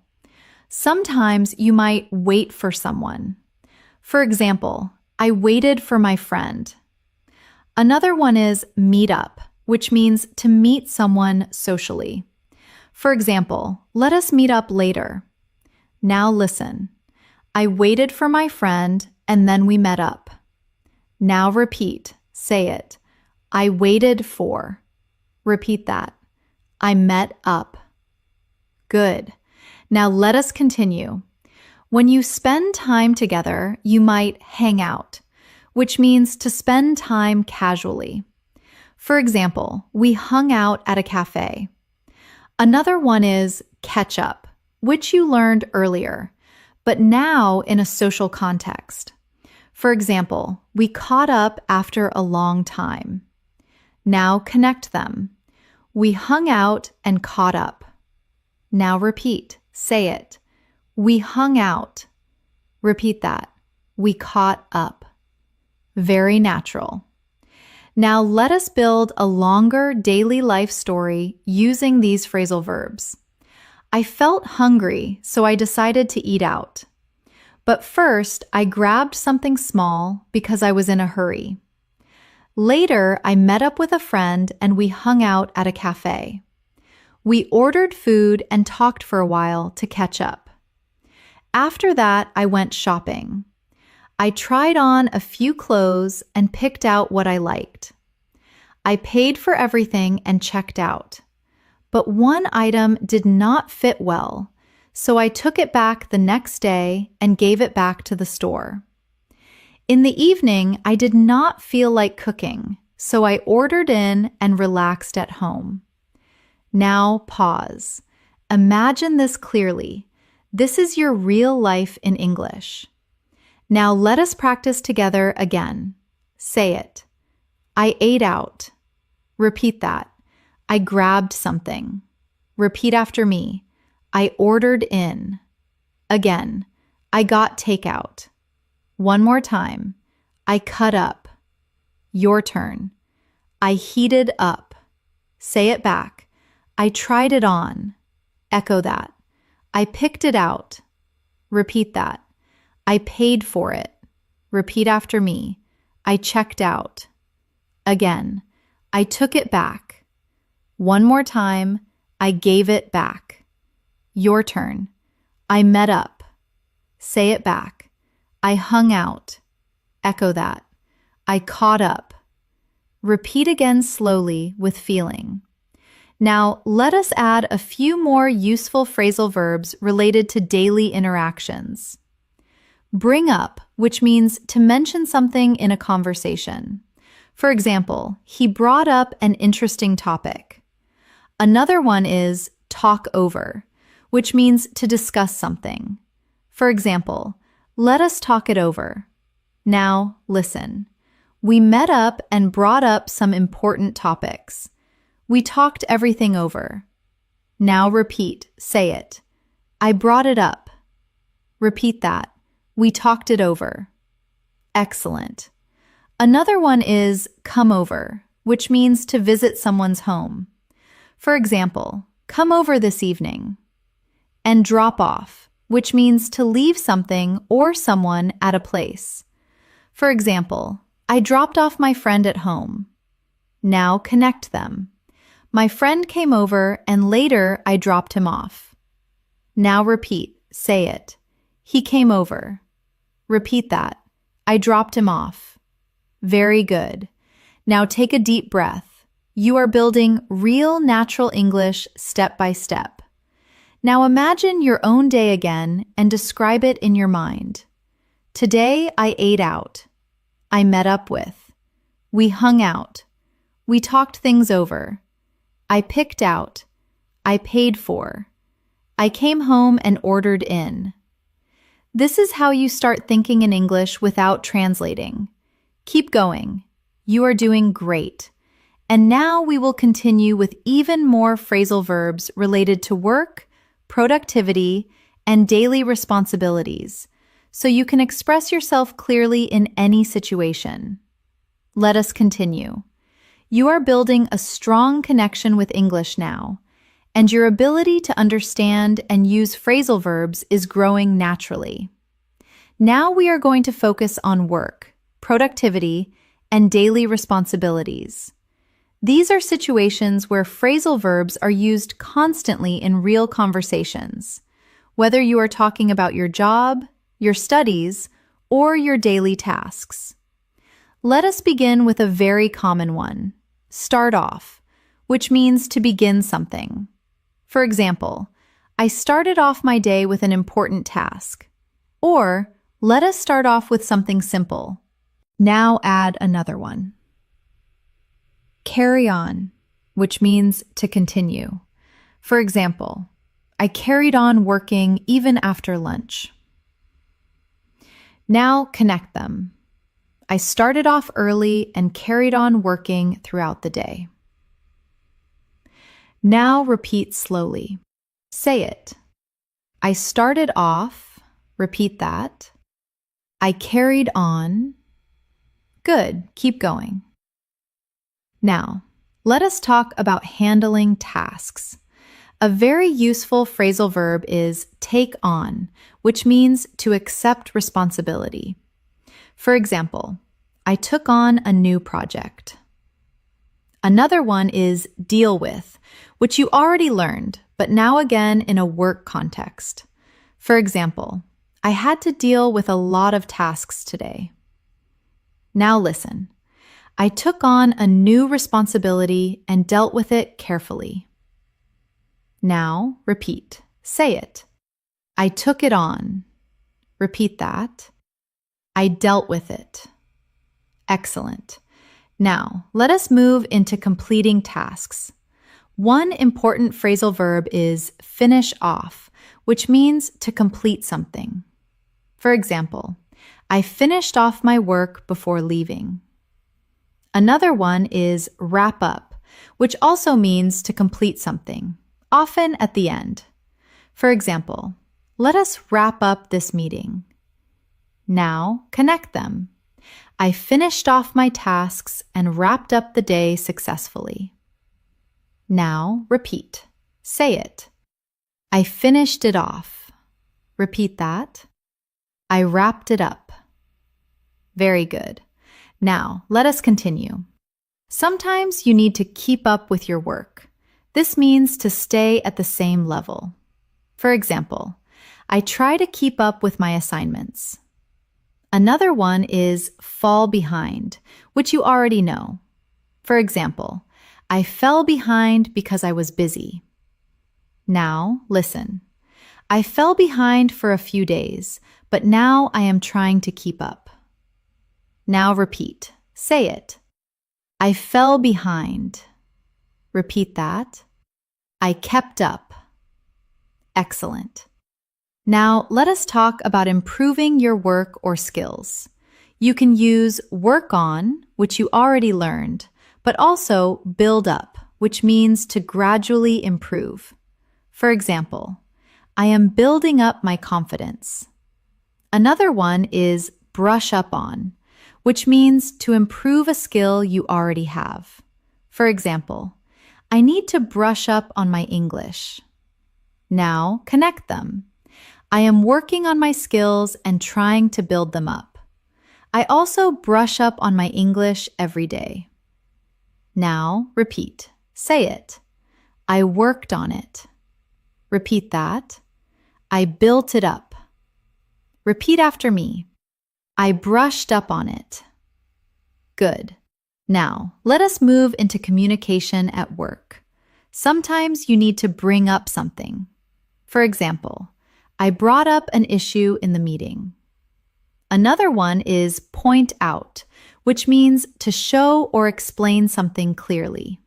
Sometimes you might wait for someone. For example, I waited for my friend. Another one is meet up, which means to meet someone socially. For example, let us meet up later. Now listen. I waited for my friend and then we met up. Now repeat, say it. I waited for. Repeat that. I met up. Good. Now let us continue. When you spend time together, you might hang out, which means to spend time casually. For example, we hung out at a cafe. Another one is catch up, which you learned earlier, but now in a social context. For example, we caught up after a long time. Now connect them. We hung out and caught up. Now repeat, say it. We hung out. Repeat that. We caught up. Very natural. Now let us build a longer daily life story using these phrasal verbs. I felt hungry, so I decided to eat out. But first, I grabbed something small because I was in a hurry. Later, I met up with a friend and we hung out at a cafe. We ordered food and talked for a while to catch up. After that, I went shopping. I tried on a few clothes and picked out what I liked. I paid for everything and checked out. But one item did not fit well, so I took it back the next day and gave it back to the store. In the evening, I did not feel like cooking, so I ordered in and relaxed at home. Now pause. Imagine this clearly. This is your real life in English. Now let us practice together again. Say it. I ate out. Repeat that. I grabbed something. Repeat after me. I ordered in. Again. I got takeout. One more time. I cut up. Your turn. I heated up. Say it back. I tried it on. Echo that. I picked it out. Repeat that. I paid for it. Repeat after me. I checked out. Again. I took it back. One more time. I gave it back. Your turn. I met up. Say it back. I hung out. Echo that. I caught up. Repeat again slowly with feeling. Now, let us add a few more useful phrasal verbs related to daily interactions. Bring up, which means to mention something in a conversation. For example, he brought up an interesting topic. Another one is talk over, which means to discuss something. For example, let us talk it over. Now, listen. We met up and brought up some important topics. We talked everything over. Now repeat, say it. I brought it up. Repeat that. We talked it over. Excellent. Another one is come over, which means to visit someone's home. For example, come over this evening. And drop off, which means to leave something or someone at a place. For example, I dropped off my friend at home. Now connect them. My friend came over and later I dropped him off. Now repeat. Say it. He came over. Repeat that. I dropped him off. Very good. Now take a deep breath. You are building real natural English step by step. Now imagine your own day again and describe it in your mind. Today I ate out. I met up with. We hung out. We talked things over. I picked out. I paid for. I came home and ordered in. This is how you start thinking in English without translating. Keep going. You are doing great. And now we will continue with even more phrasal verbs related to work, productivity, and daily responsibilities, so you can express yourself clearly in any situation. Let us continue. You are building a strong connection with English now, and your ability to understand and use phrasal verbs is growing naturally. Now we are going to focus on work, productivity, and daily responsibilities. These are situations where phrasal verbs are used constantly in real conversations, whether you are talking about your job, your studies, or your daily tasks. Let us begin with a very common one, start off, which means to begin something. For example, I started off my day with an important task. Or, let us start off with something simple. Now add another one. Carry on, which means to continue. For example, I carried on working even after lunch. Now connect them. I started off early and carried on working throughout the day. Now repeat slowly. Say it. I started off. Repeat that. I carried on. Good. Keep going. Now, let us talk about handling tasks. A very useful phrasal verb is take on, which means to accept responsibility. For example, I took on a new project. Another one is deal with, which you already learned, but now again in a work context. For example, I had to deal with a lot of tasks today. Now listen. I took on a new responsibility and dealt with it carefully. Now repeat. Say it. I took it on. Repeat that. I dealt with it. Excellent. Now, let us move into completing tasks. One important phrasal verb is finish off, which means to complete something. For example, I finished off my work before leaving. Another one is wrap up, which also means to complete something, often at the end. For example, let us wrap up this meeting. Now, connect them. I finished off my tasks and wrapped up the day successfully. Now, repeat. Say it. I finished it off. Repeat that. I wrapped it up. Very good. Now, let us continue. Sometimes you need to keep up with your work. This means to stay at the same level. For example, I try to keep up with my assignments. Another one is fall behind, which you already know. For example, I fell behind because I was busy. Now, listen. I fell behind for a few days, but now I am trying to keep up. Now repeat. Say it. I fell behind. Repeat that. I kept up. Excellent. Now, let us talk about improving your work or skills. You can use work on, which you already learned, but also build up, which means to gradually improve. For example, I am building up my confidence. Another one is brush up on, which means to improve a skill you already have. For example, I need to brush up on my English. Now, connect them. I am working on my skills and trying to build them up. I also brush up on my English every day. Now, repeat. Say it. I worked on it. Repeat that. I built it up. Repeat after me. I brushed up on it. Good. Now, let us move into communication at work. Sometimes you need to bring up something. For example, I brought up an issue in the meeting. Another one is point out, which means to show or explain something clearly.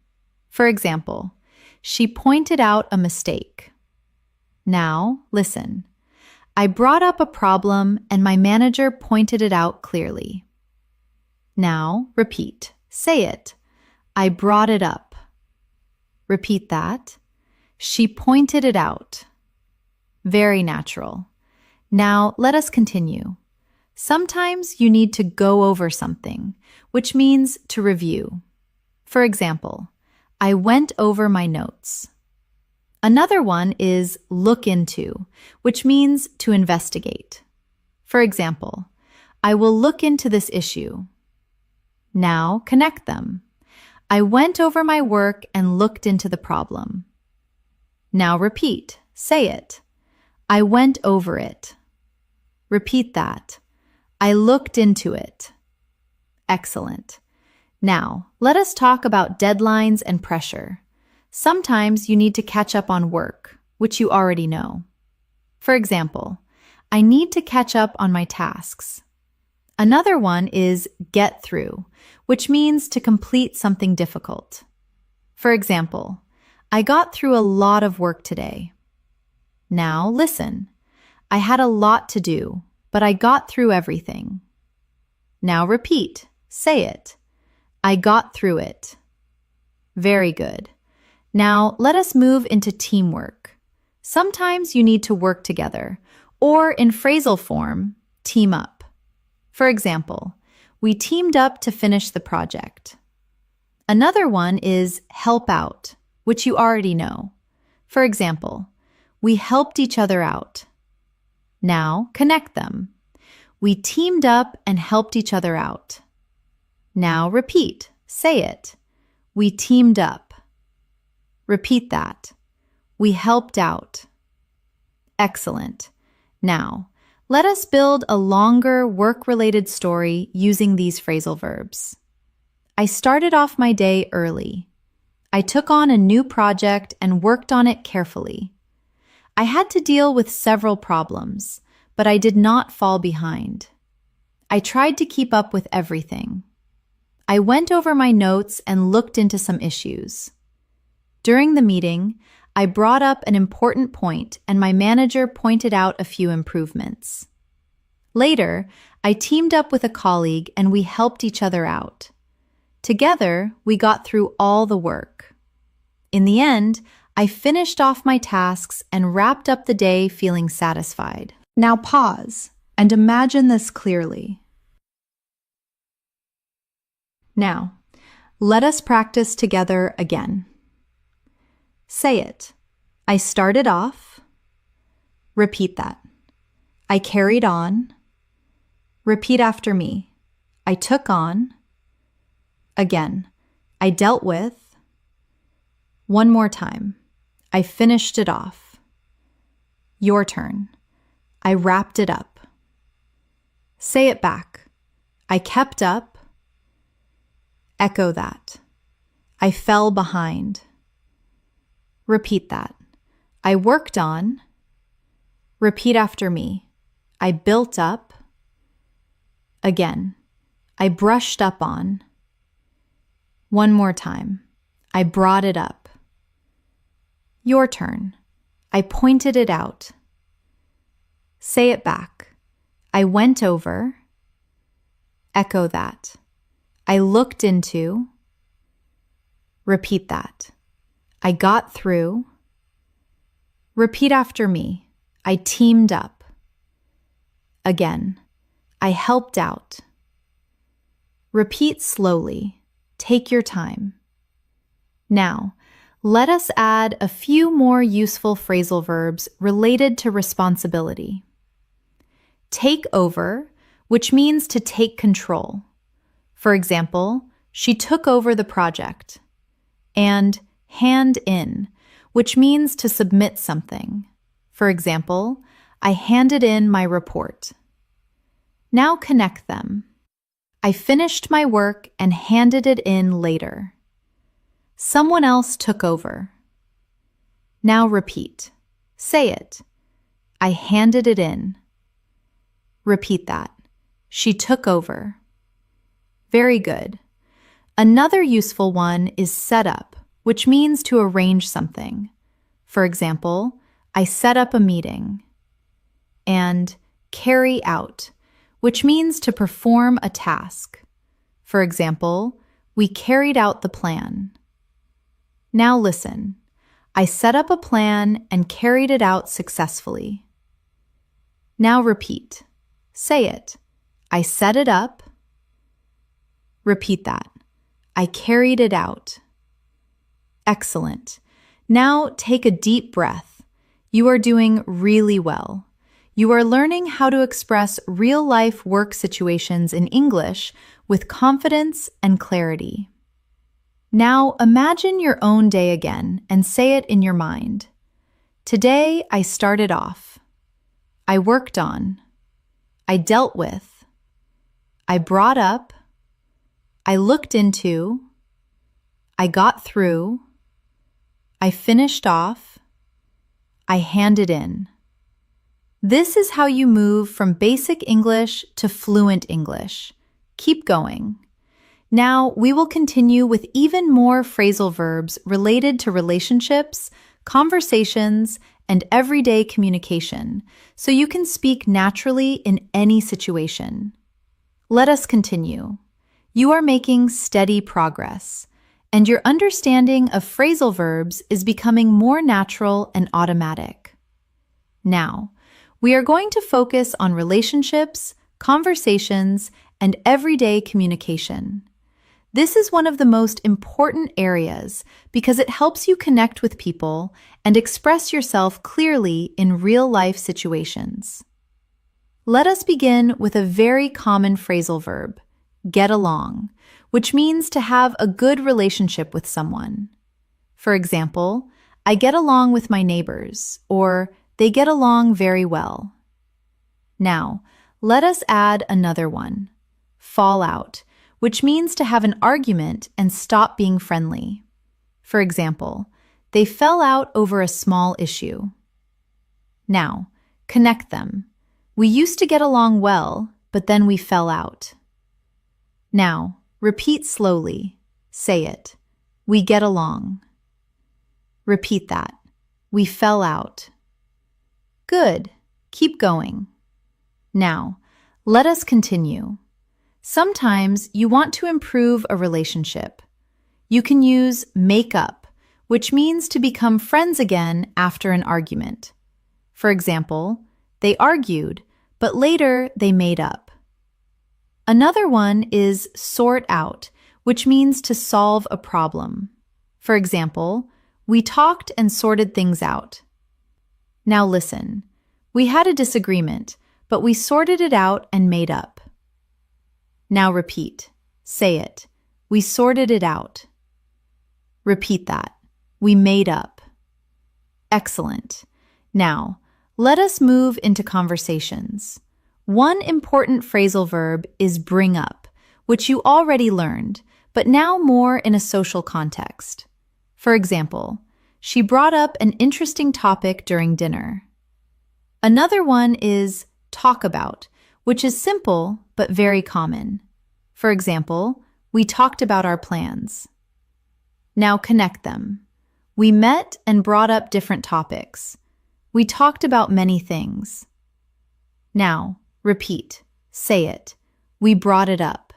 For example, she pointed out a mistake. Now, listen. I brought up a problem and my manager pointed it out clearly. Now, repeat. Say it. I brought it up. Repeat that. She pointed it out. Very natural. Now, let us continue. Sometimes you need to go over something, which means to review. For example, I went over my notes. Another one is look into, which means to investigate. For example, I will look into this issue. Now, connect them. I went over my work and looked into the problem. Now repeat. Say it. I went over it. Repeat that. I looked into it. Excellent. Now, let us talk about deadlines and pressure. Sometimes you need to catch up on work, which you already know. For example, I need to catch up on my tasks. Another one is get through, which means to complete something difficult. For example, I got through a lot of work today. Now listen. I had a lot to do, but I got through everything. Now repeat. Say it. I got through it. Very good. Now let us move into teamwork. Sometimes you need to work together, or in phrasal form, team up. For example, we teamed up to finish the project. Another one is help out, which you already know. For example, we helped each other out. Now, connect them. We teamed up and helped each other out. Now repeat. Say it. We teamed up. Repeat that. We helped out. Excellent. Now, let us build a longer work-related story using these phrasal verbs. I started off my day early. I took on a new project and worked on it carefully. I had to deal with several problems, but I did not fall behind. I tried to keep up with everything. I went over my notes and looked into some issues. During the meeting, I brought up an important point and my manager pointed out a few improvements. Later, I teamed up with a colleague and we helped each other out. Together, we got through all the work. In the end, I finished off my tasks and wrapped up the day feeling satisfied. Now pause and imagine this clearly. Now, let us practice together again. Say it. I started off. Repeat that. I carried on. Repeat after me. I took on. Again. I dealt with. One more time. I finished it off. Your turn. I wrapped it up. Say it back. I kept up. Echo that. I fell behind. Repeat that. I worked on. Repeat after me. I built up. Again. I brushed up on. One more time. I brought it up. Your turn. I pointed it out. Say it back. I went over. Echo that. I looked into. Repeat that. I got through. Repeat after me. I teamed up. Again. I helped out. Repeat slowly. Take your time. Now, let us add a few more useful phrasal verbs related to responsibility. Take over, which means to take control. For example, she took over the project. And hand in, which means to submit something. For example, I handed in my report. Now connect them. I finished my work and handed it in later. Someone else took over. Now repeat. Say it. I handed it in. Repeat that. She took over. Very good. Another useful one is set up, which means to arrange something. For example, I set up a meeting. And carry out, which means to perform a task. For example, we carried out the plan. Now listen. I set up a plan and carried it out successfully. Now repeat. Say it. I set it up. Repeat that. I carried it out. Excellent. Now take a deep breath. You are doing really well. You are learning how to express real-life work situations in English with confidence and clarity. Now imagine your own day again and say it in your mind. Today I started off. I worked on. I dealt with. I brought up. I looked into. I got through. I finished off. I handed in. This is how you move from basic English to fluent English. Keep going. Now, we will continue with even more phrasal verbs related to relationships, conversations, and everyday communication, so you can speak naturally in any situation. Let us continue. You are making steady progress, and your understanding of phrasal verbs is becoming more natural and automatic. Now, we are going to focus on relationships, conversations, and everyday communication. This is one of the most important areas because it helps you connect with people and express yourself clearly in real-life situations. Let us begin with a very common phrasal verb, get along, which means to have a good relationship with someone. For example, I get along with my neighbors, or they get along very well. Now, let us add another one, fall out, which means to have an argument and stop being friendly. For example, they fell out over a small issue. Now, connect them. We used to get along well, but then we fell out. Now, repeat slowly. Say it. We get along. Repeat that. We fell out. Good. Keep going. Now, let us continue. Sometimes you want to improve a relationship. You can use make up, which means to become friends again after an argument. For example, they argued, but later they made up. Another one is sort out, which means to solve a problem. For example, we talked and sorted things out. Now listen, we had a disagreement, but we sorted it out and made up. Now repeat. Say it. We sorted it out. Repeat that. We made up. Excellent. Now, let us move into conversations. One important phrasal verb is bring up, which you already learned, but now more in a social context. For example, she brought up an interesting topic during dinner. Another one is talk about, which is simple but very common. For example, we talked about our plans. Now connect them. We met and brought up different topics. We talked about many things. Now, repeat. Say it. We brought it up.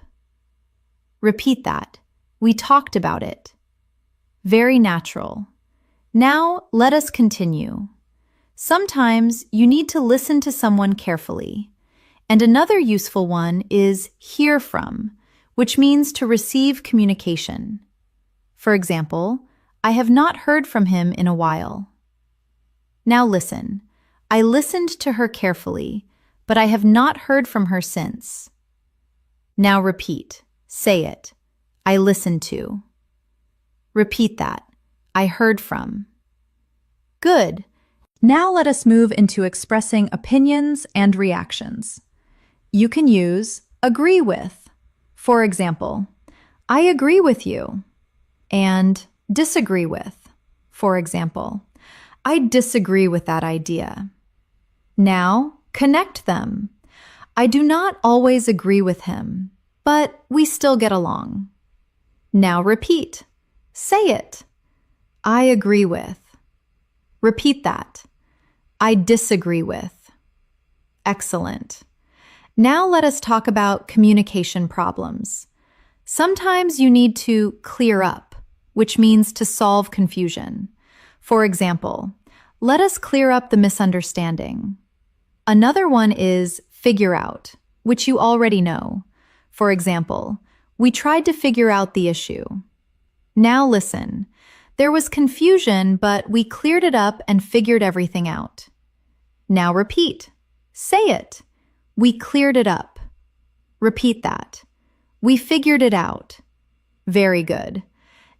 Repeat that. We talked about it. Very natural. Now, let us continue. Sometimes you need to listen to someone carefully. And another useful one is hear from, which means to receive communication. For example, I have not heard from him in a while. Now listen. I listened to her carefully, but I have not heard from her since. Now repeat. Say it. I listened to. Repeat that. I heard from. Good. Now let us move into expressing opinions and reactions. You can use agree with. For example, I agree with you. And disagree with. For example, I disagree with that idea. Now, connect them. I do not always agree with him, but we still get along. Now repeat. Say it. I agree with. Repeat that. I disagree with. Excellent. Now let us talk about communication problems. Sometimes you need to clear up, which means to solve confusion. For example, let us clear up the misunderstanding. Another one is figure out, which you already know. For example, we tried to figure out the issue. Now listen. There was confusion, but we cleared it up and figured everything out. Now repeat. Say it. We cleared it up. Repeat that. We figured it out. Very good.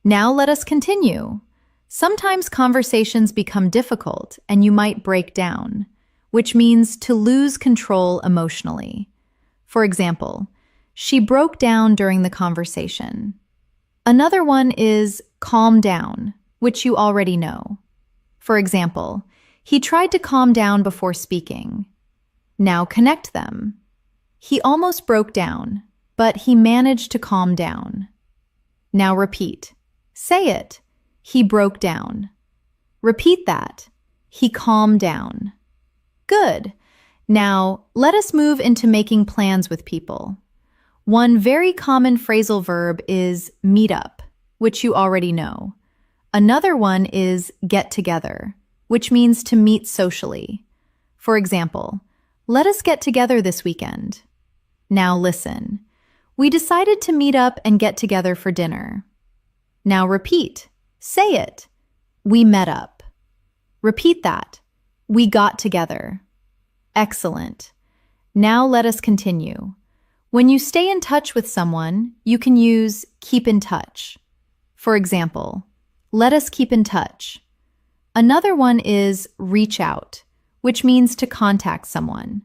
Now let us continue. Sometimes conversations become difficult and you might break down, which means to lose control emotionally. For example, she broke down during the conversation. Another one is calm down, which you already know. For example, he tried to calm down before speaking. Now connect them. He almost broke down, but he managed to calm down. Now repeat. Say it. He broke down. Repeat that. He calmed down. Good. Now, let us move into making plans with people. One very common phrasal verb is meet up, which you already know. Another one is get together, which means to meet socially. For example, let us get together this weekend. Now listen. We decided to meet up and get together for dinner. Now repeat. Say it. We met up. Repeat that. We got together. Excellent. Now let us continue. When you stay in touch with someone, you can use keep in touch. For example, let us keep in touch. Another one is reach out, which means to contact someone.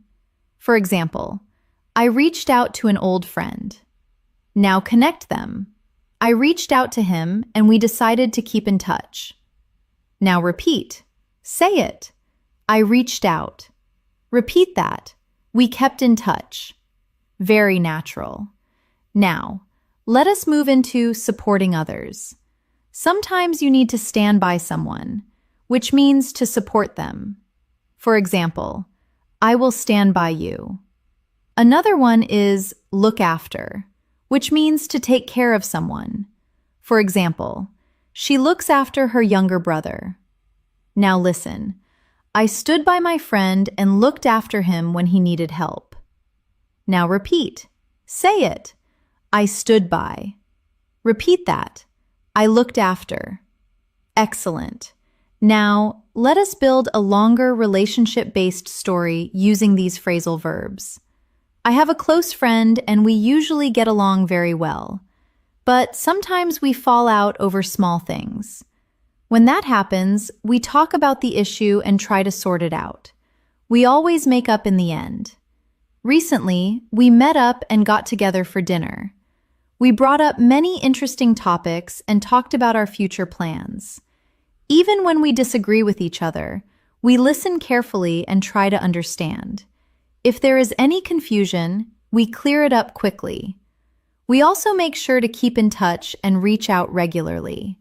For example, I reached out to an old friend. Now connect them. I reached out to him and we decided to keep in touch. Now repeat. Say it. I reached out. Repeat that. We kept in touch. Very natural. Now, let us move into supporting others. Sometimes you need to stand by someone, which means to support them. For example, I will stand by you. Another one is look after, which means to take care of someone. For example, she looks after her younger brother. Now listen. I stood by my friend and looked after him when he needed help. Now repeat. Say it. I stood by. Repeat that. I looked after. Excellent. Now, let us build a longer relationship-based story using these phrasal verbs. I have a close friend and we usually get along very well, but sometimes we fall out over small things. When that happens, we talk about the issue and try to sort it out. We always make up in the end. Recently, we met up and got together for dinner. We brought up many interesting topics and talked about our future plans. Even when we disagree with each other, we listen carefully and try to understand. If there is any confusion, we clear it up quickly. We also make sure to keep in touch and reach out regularly.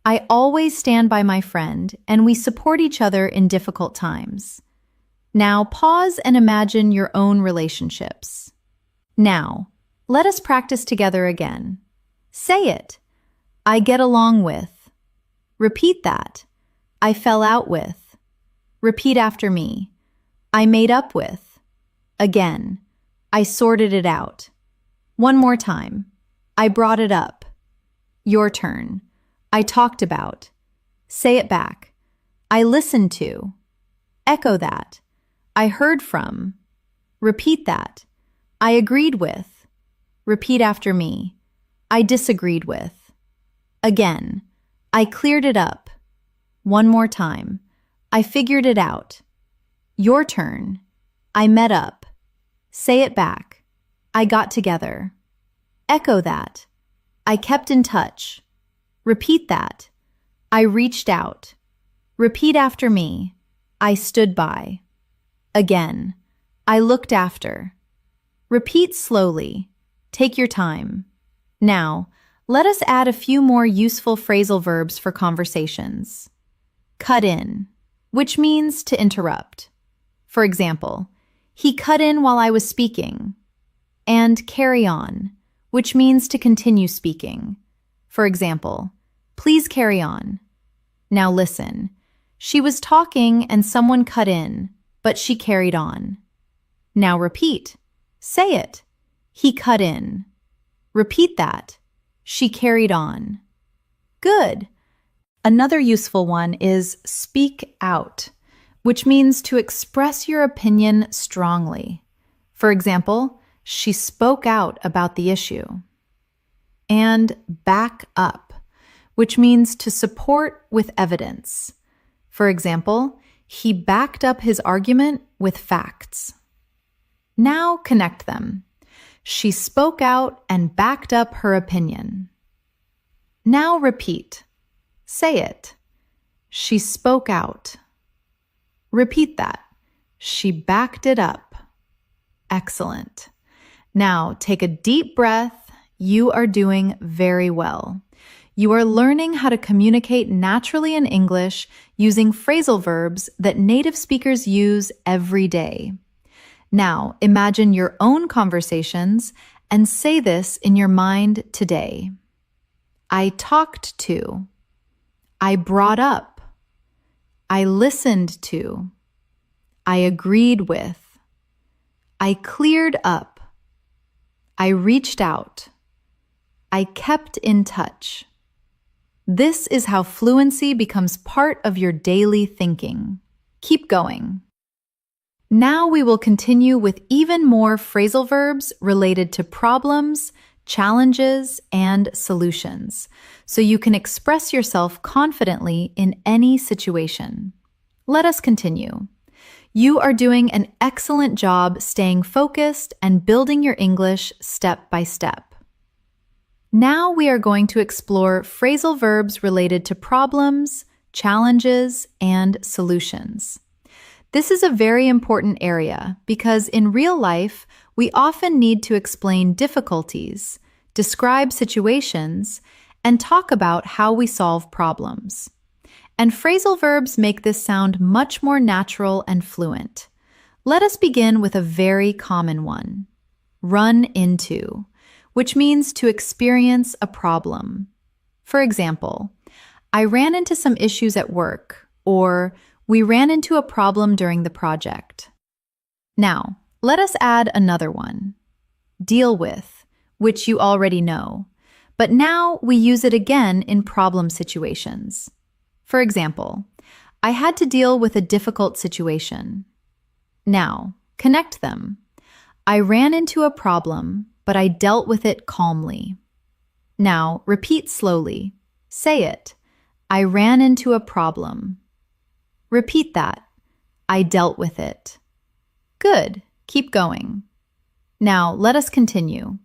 I always stand by my friend, and we support each other in difficult times. Now pause and imagine your own relationships. Now, let us practice together again. Say it. I get along with. Repeat that. I fell out with. Repeat after me. I made up with. Again. I sorted it out. One more time. I brought it up. Your turn. I talked about. Say it back. I listened to. Echo that. I heard from. Repeat that. I agreed with. Repeat after me. I disagreed with. Again. I cleared it up. One more time. I figured it out. Your turn. I met up. Say it back. I got together. Echo that. I kept in touch. Repeat that. I reached out. Repeat after me. I stood by. Again. I looked after. Repeat slowly. Take your time. Now, let us add a few more useful phrasal verbs for conversations. Cut in, which means to interrupt. For example, he cut in while I was speaking. And carry on, which means to continue speaking. For example, please carry on. Now listen. She was talking and someone cut in, but she carried on. Now repeat. Say it. He cut in. Repeat that. She carried on. Good. Another useful one is speak out, which means to express your opinion strongly. For example, she spoke out about the issue. And back up, which means to support with evidence. For example, he backed up his argument with facts. Now connect them. She spoke out and backed up her opinion. Now repeat. Say it. She spoke out. Repeat that. She backed it up. Excellent. Now take a deep breath. You are doing very well. You are learning how to communicate naturally in English using phrasal verbs that native speakers use every day. Now, imagine your own conversations and say this in your mind today. I talked to. I brought up. I listened to. I agreed with. I cleared up. I reached out. I kept in touch. This is how fluency becomes part of your daily thinking. Keep going. Now we will continue with even more phrasal verbs related to problems, challenges, and solutions, so you can express yourself confidently in any situation. Let us continue. You are doing an excellent job staying focused and building your English step by step. Now we are going to explore phrasal verbs related to problems, challenges, and solutions. This is a very important area because in real life, we often need to explain difficulties, describe situations, and talk about how we solve problems. And phrasal verbs make this sound much more natural and fluent. Let us begin with a very common one. Run into, which means to experience a problem. For example, I ran into some issues at work, or we ran into a problem during the project. Now, let us add another one. Deal with, which you already know, but now we use it again in problem situations. For example, I had to deal with a difficult situation. Now, connect them. I ran into a problem, but I dealt with it calmly. Now, repeat slowly. Say it. I ran into a problem. Repeat that. I dealt with it. Good. Keep going. Now, let us continue.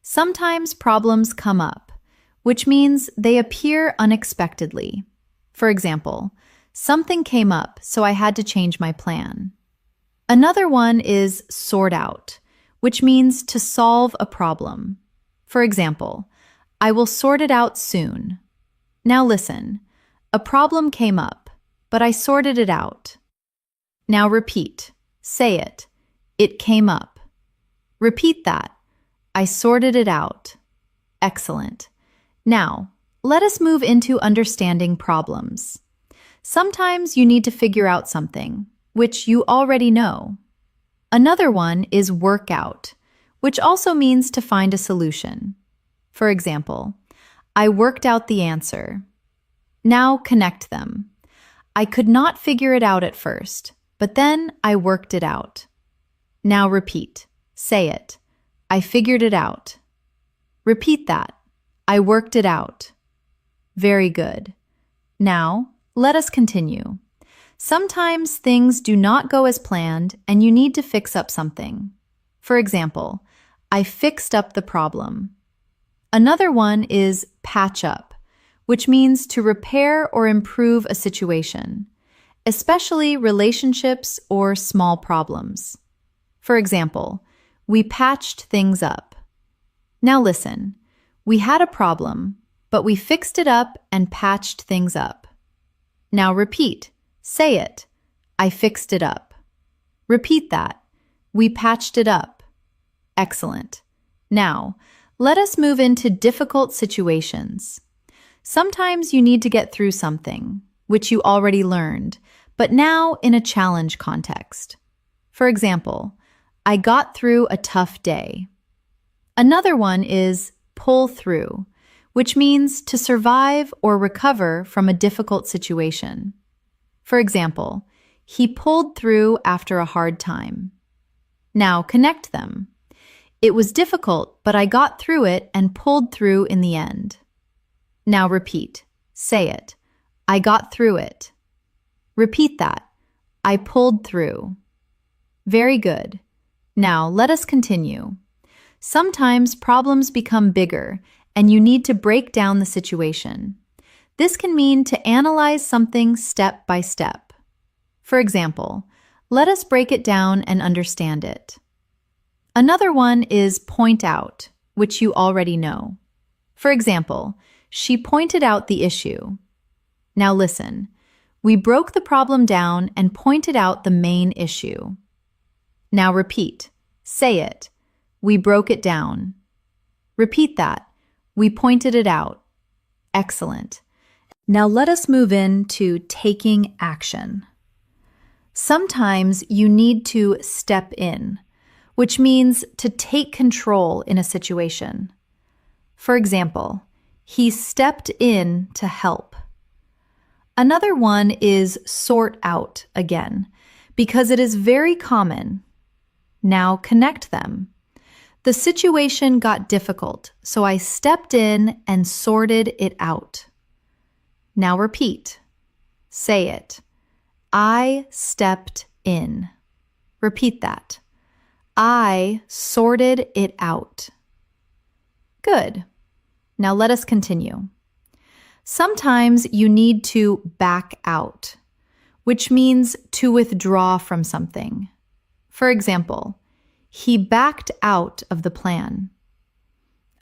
Sometimes problems come up, which means they appear unexpectedly. For example, something came up, so I had to change my plan. Another one is sort out, which means to solve a problem. For example, I will sort it out soon. Now listen, a problem came up, but I sorted it out. Now repeat. Say it. It came up. Repeat that. I sorted it out. Excellent. Now, let us move into understanding problems. Sometimes you need to figure out something, which you already know. Another one is work out, which also means to find a solution. For example, I worked out the answer. Now connect them. I could not figure it out at first, but then I worked it out. Now repeat. Say it. I figured it out. Repeat that. I worked it out. Very good. Now, let us continue. Sometimes things do not go as planned and you need to fix up something. For example, I fixed up the problem. Another one is patch up, which means to repair or improve a situation, especially relationships or small problems. For example, we patched things up. Now listen, we had a problem, but we fixed it up and patched things up. Now repeat, say it. I fixed it up. Repeat that. We patched it up. Excellent. Now, let us move into difficult situations. Sometimes you need to get through something, which you already learned, but now in a challenge context. For example, I got through a tough day. Another one is pull through, which means to survive or recover from a difficult situation. For example, he pulled through after a hard time. Now connect them. It was difficult, but I got through it and pulled through in the end. Now repeat. Say it. I got through it. Repeat that. I pulled through. Very good. Now let us continue. Sometimes problems become bigger and you need to break down the situation. This can mean to analyze something step by step. For example, let us break it down and understand it. Another one is point out, which you already know. For example, she pointed out the issue. Now listen, we broke the problem down and pointed out the main issue. Now repeat, say it. We broke it down. Repeat that. We pointed it out. Excellent. Now let us move into taking action. Sometimes you need to step in, which means to take control in a situation. For example, he stepped in to help. Another one is sort out again, because it is very common. Now connect them. The situation got difficult, so I stepped in and sorted it out. Now repeat. Say it. I stepped in. Repeat that. I sorted it out. Good. Now let us continue. Sometimes you need to back out, which means to withdraw from something. For example, he backed out of the plan.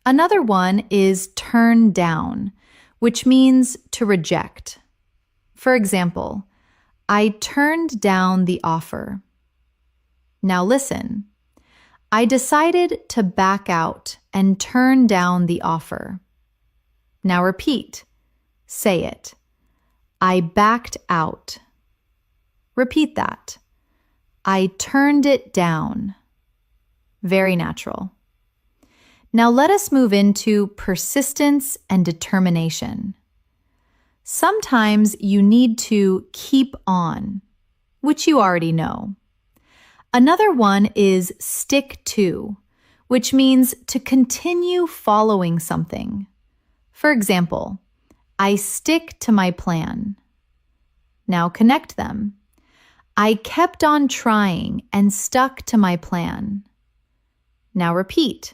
Another one is turn down, which means to reject. For example, I turned down the offer. Now listen. I decided to back out and turn down the offer. Now repeat. Say it. I backed out. Repeat that. I turned it down. Very natural. Now let us move into persistence and determination. Sometimes you need to keep on, which you already know. Another one is stick to, which means to continue following something. For example, I stick to my plan. Now connect them. I kept on trying and stuck to my plan. Now repeat.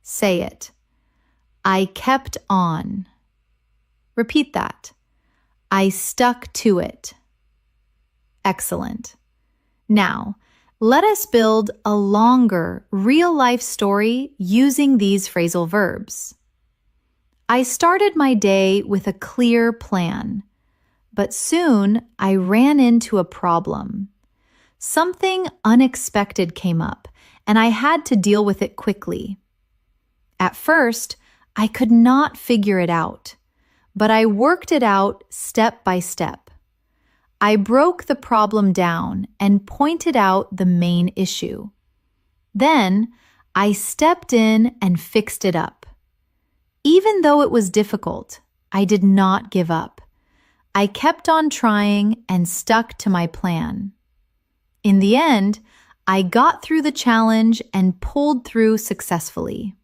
Say it. I kept on. Repeat that. I stuck to it. Excellent. Now, let us build a longer, real-life story using these phrasal verbs. I started my day with a clear plan, but soon I ran into a problem. Something unexpected came up, and I had to deal with it quickly. At first, I could not figure it out, but I worked it out step by step. I broke the problem down and pointed out the main issue. Then, I stepped in and fixed it up. Even though it was difficult, I did not give up. I kept on trying and stuck to my plan. In the end, I got through the challenge and pulled through successfully.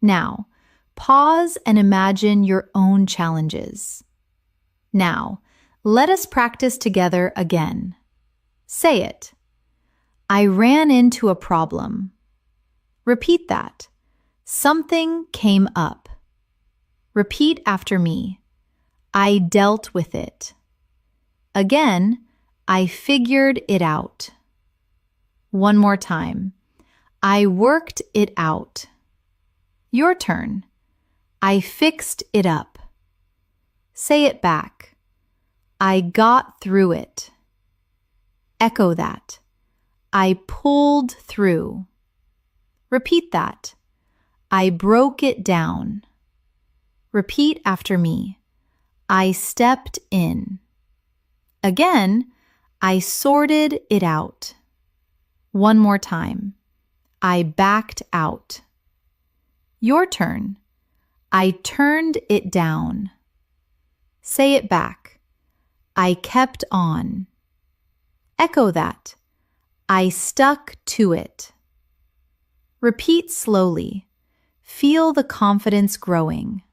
Now, pause and imagine your own challenges. Now, Let us practice together again. Say it. I ran into a problem. Repeat that. Something came up. Repeat after me. I dealt with it. Again, I figured it out. One more time. I worked it out. Your turn. I fixed it up. Say it back. I got through it. Echo that. I pulled through. Repeat that. I broke it down. Repeat after me. I stepped in. Again, I sorted it out. One more time. I backed out. Your turn. I turned it down. Say it back. I kept on. Echo that. I stuck to it. Repeat slowly. Feel the confidence growing.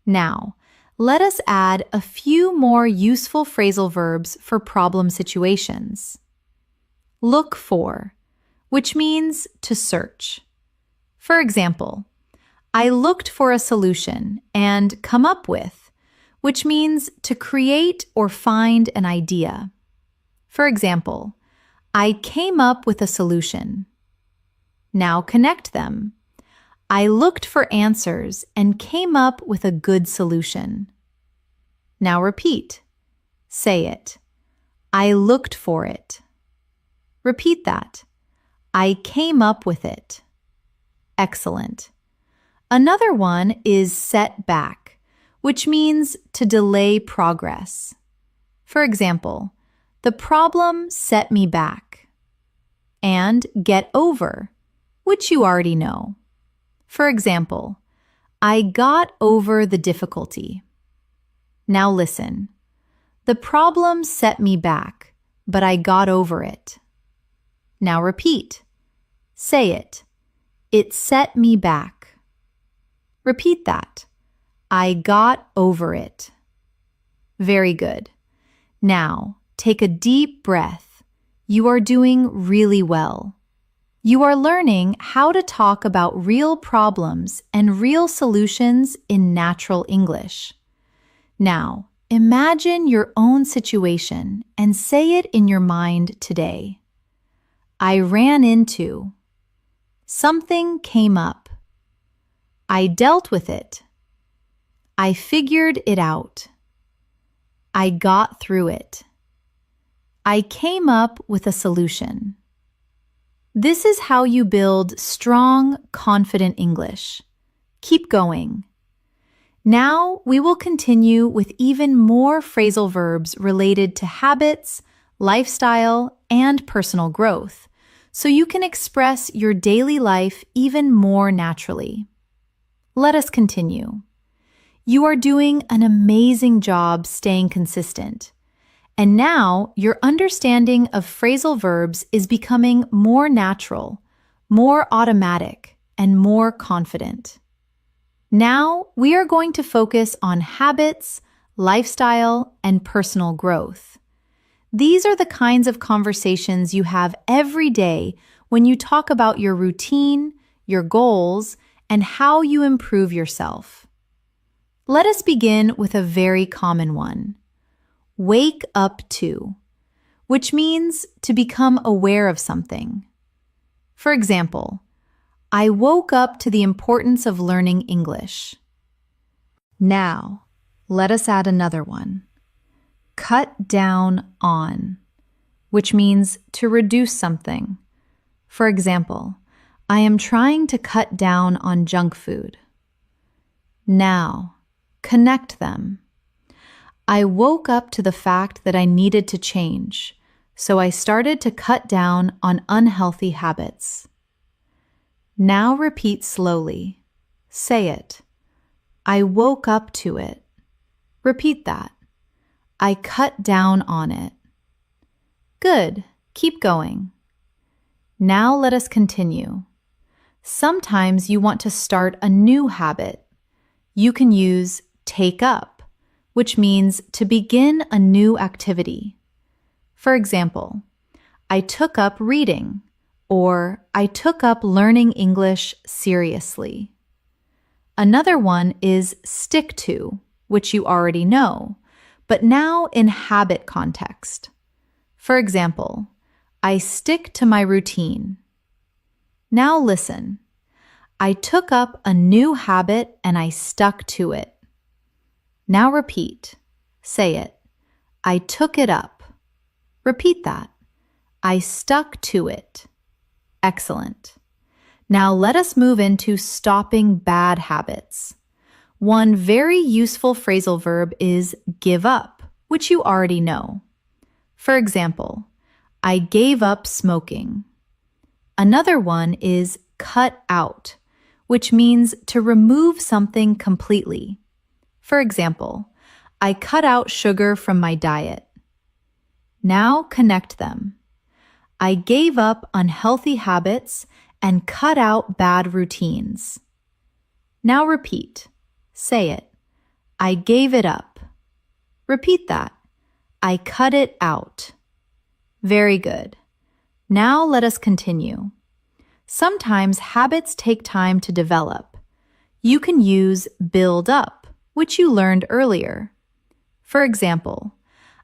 Now, let us add a few more useful phrasal verbs for problem situations. Look for, which means to search. For example, I looked for a solution and come up with, which means to create or find an idea. For example, I came up with a solution. Now connect them. I looked for answers and came up with a good solution. Now repeat. Say it. I looked for it. Repeat that. I came up with it. Excellent. Another one is set back, which means to delay progress. For example, the problem set me back. And get over, which you already know. For example, I got over the difficulty. Now listen. The problem set me back, but I got over it. Now repeat. Say it. It set me back. Repeat that. I got over it. Very good. Now, take a deep breath. You are doing really well. You are learning how to talk about real problems and real solutions in natural English. Now, imagine your own situation and say it in your mind today. I ran into. Something came up. I dealt with it. I figured it out. I got through it. I came up with a solution. This is how you build strong, confident English. Keep going. Now we will continue with even more phrasal verbs related to habits, lifestyle, and personal growth, so you can express your daily life even more naturally. Let us continue. You are doing an amazing job staying consistent. And now your understanding of phrasal verbs is becoming more natural, more automatic, and more confident. Now we are going to focus on habits, lifestyle, and personal growth. These are the kinds of conversations you have every day when you talk about your routine, your goals, and how you improve yourself. Let us begin with a very common one. Wake up to, which means to become aware of something. For example, I woke up to the importance of learning English. Now, let us add another one. Cut down on, which means to reduce something. For example, I am trying to cut down on junk food. Now, connect them. I woke up to the fact that I needed to change, so I started to cut down on unhealthy habits. Now repeat slowly. Say it. I woke up to it. Repeat that. I cut down on it. Good. Keep going. Now let us continue. Sometimes you want to start a new habit. You can use take up, which means to begin a new activity. For example, I took up reading, or I took up learning English seriously. Another one is stick to, which you already know, but now in habit context. For example, I stick to my routine. Now listen. I took up a new habit and I stuck to it. Now repeat. Say it. I took it up. Repeat that. I stuck to it. Excellent. Now let us move into stopping bad habits. One very useful phrasal verb is give up, which you already know. For example, I gave up smoking. Another one is cut out, which means to remove something completely. For example, I cut out sugar from my diet. Now connect them. I gave up unhealthy habits and cut out bad routines. Now repeat. Say it. I gave it up. Repeat that. I cut it out. Very good. Now let us continue. Sometimes habits take time to develop. You can use build up, which you learned earlier. For example,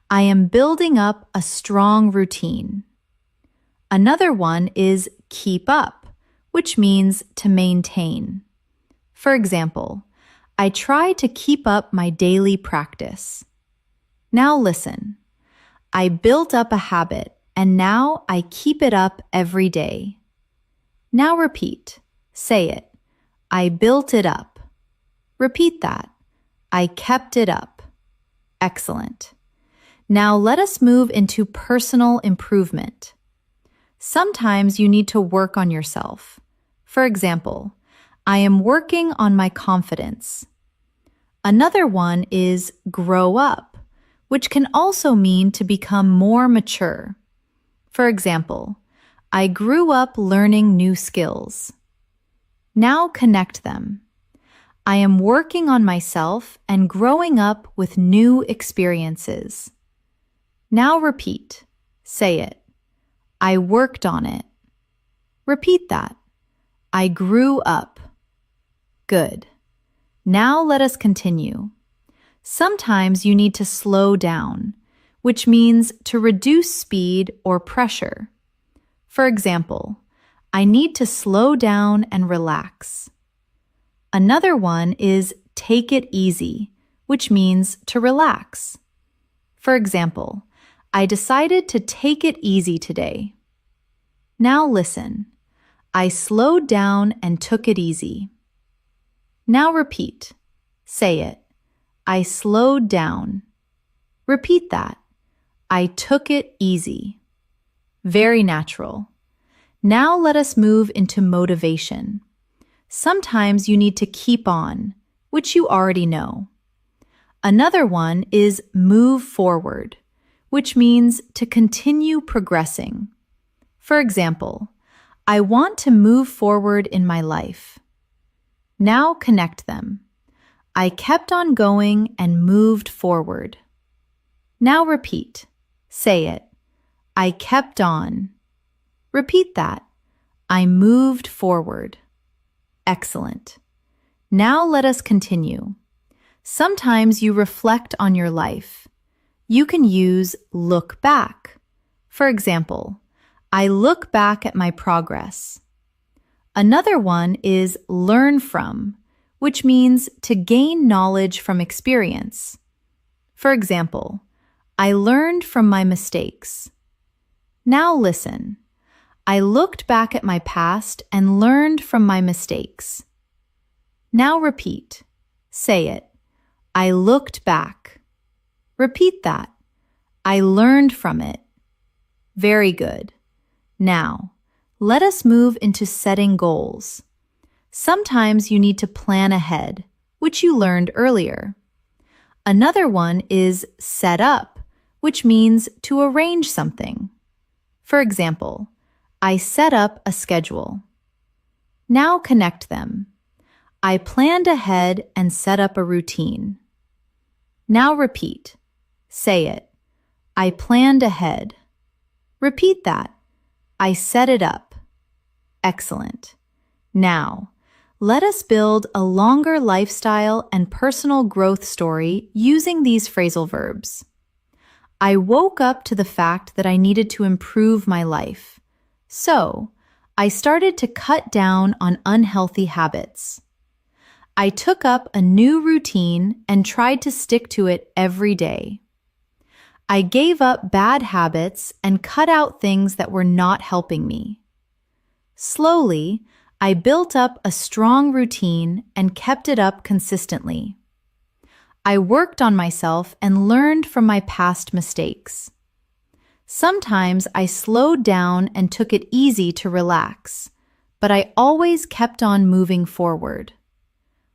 I am building up a strong routine. Another one is keep up, which means to maintain. For example, I try to keep up my daily practice. Now listen. I built up a habit and now I keep it up every day. Now repeat. Say it. I built it up. Repeat that. I kept it up. Excellent. Now let us move into personal improvement. Sometimes you need to work on yourself. For example, I am working on my confidence. Another one is grow up, which can also mean to become more mature. For example, I grew up learning new skills. Now connect them. I am working on myself and growing up with new experiences. Now repeat. Say it. I worked on it. Repeat that. I grew up. Good. Now let us continue. Sometimes you need to slow down, which means to reduce speed or pressure. For example, I need to slow down and relax. Another one is take it easy, which means to relax. For example, I decided to take it easy today. Now listen. I slowed down and took it easy. Now repeat. Say it. I slowed down. Repeat that. I took it easy. Very natural. Now let us move into motivation. Sometimes you need to keep on, which you already know. Another one is move forward, which means to continue progressing. For example, I want to move forward in my life. Now connect them. I kept on going and moved forward. Now repeat. Say it. I kept on. Repeat that. I moved forward. Excellent. Now let us continue. Sometimes you reflect on your life. You can use look back. For example, I look back at my progress. Another one is learn from, which means to gain knowledge from experience. For example, I learned from my mistakes. Now listen. I looked back at my past and learned from my mistakes. Now repeat. Say it. I looked back. Repeat that. I learned from it. Very good. Now, let us move into setting goals. Sometimes you need to plan ahead, which you learned earlier. Another one is set up, which means to arrange something. For example, I set up a schedule. Now connect them. I planned ahead and set up a routine. Now repeat. Say it. I planned ahead. Repeat that. I set it up. Excellent. Now, let us build a longer lifestyle and personal growth story using these phrasal verbs. I woke up to the fact that I needed to improve my life. So, I started to cut down on unhealthy habits. I took up a new routine and tried to stick to it every day. I gave up bad habits and cut out things that were not helping me. Slowly, I built up a strong routine and kept it up consistently. I worked on myself and learned from my past mistakes. Sometimes I slowed down and took it easy to relax, but I always kept on moving forward.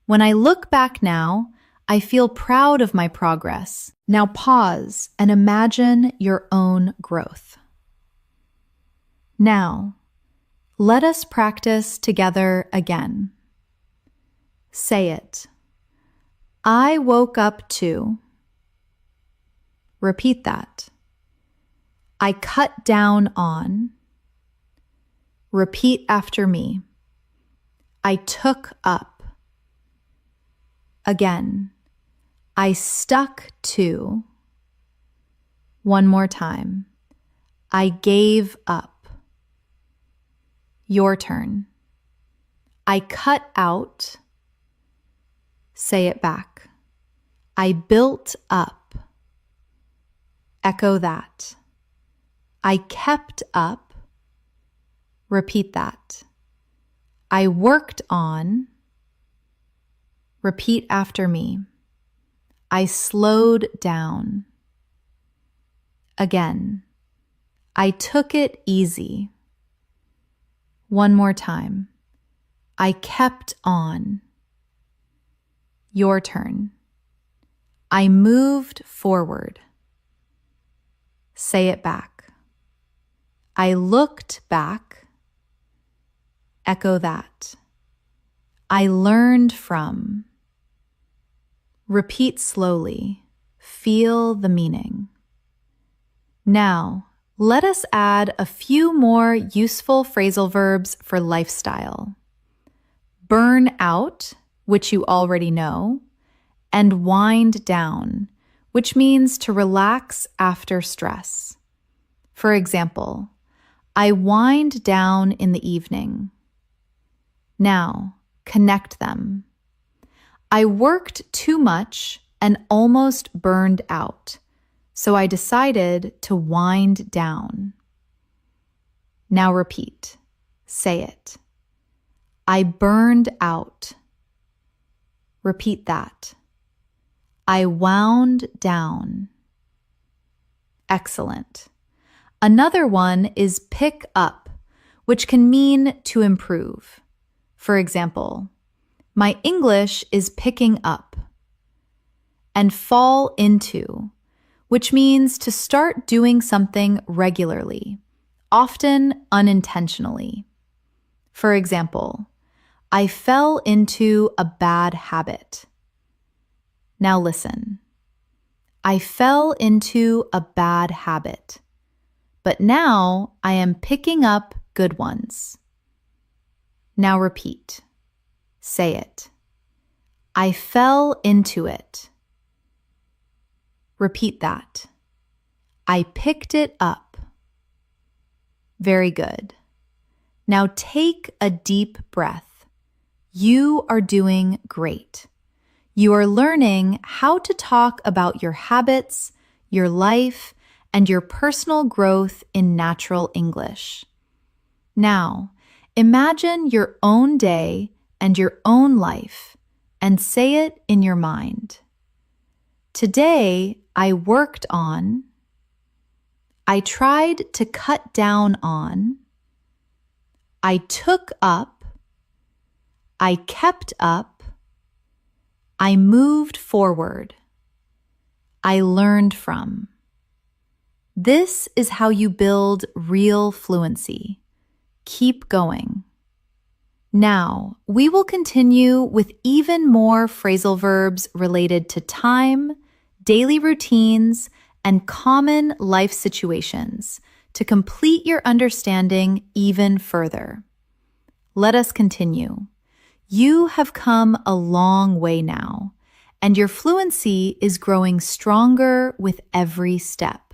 When I look back now, I feel proud of my progress. Now pause and imagine your own growth. Now, let us practice together again. Say it. I woke up to. Repeat that. I cut down on. Repeat after me. I took up. Again. I stuck to. One more time. I gave up. Your turn. I cut out. Say it back. I built up. Echo that. I kept up. Repeat that. I worked on. Repeat after me. I slowed down. Again. I took it easy. One more time. I kept on. Your turn. I moved forward. Say it back. I looked back. Echo that. I learned from. Repeat slowly. Feel the meaning. Now, let us add a few more useful phrasal verbs for lifestyle. Burn out, which you already know, and wind down, which means to relax after stress. For example, I wind down in the evening. Now, connect them. I worked too much and almost burned out, so I decided to wind down. Now repeat. Say it. I burned out. Repeat that. I wound down. Excellent. Another one is pick up, which can mean to improve. For example, my English is picking up. And fall into, which means to start doing something regularly, often unintentionally. For example, I fell into a bad habit. Now listen. I fell into a bad habit, but now I am picking up good ones. Now repeat. Say it. I fell into it. Repeat that. I picked it up. Very good. Now take a deep breath. You are doing great. You are learning how to talk about your habits, your life, and your personal growth in natural English. Now, imagine your own day and your own life and say it in your mind. Today, I worked on. I tried to cut down on. I took up. I kept up. I moved forward. I learned from. This is how you build real fluency. Keep going. Now, we will continue with even more phrasal verbs related to time, daily routines, and common life situations to complete your understanding even further. Let us continue. You have come a long way now, and your fluency is growing stronger with every step.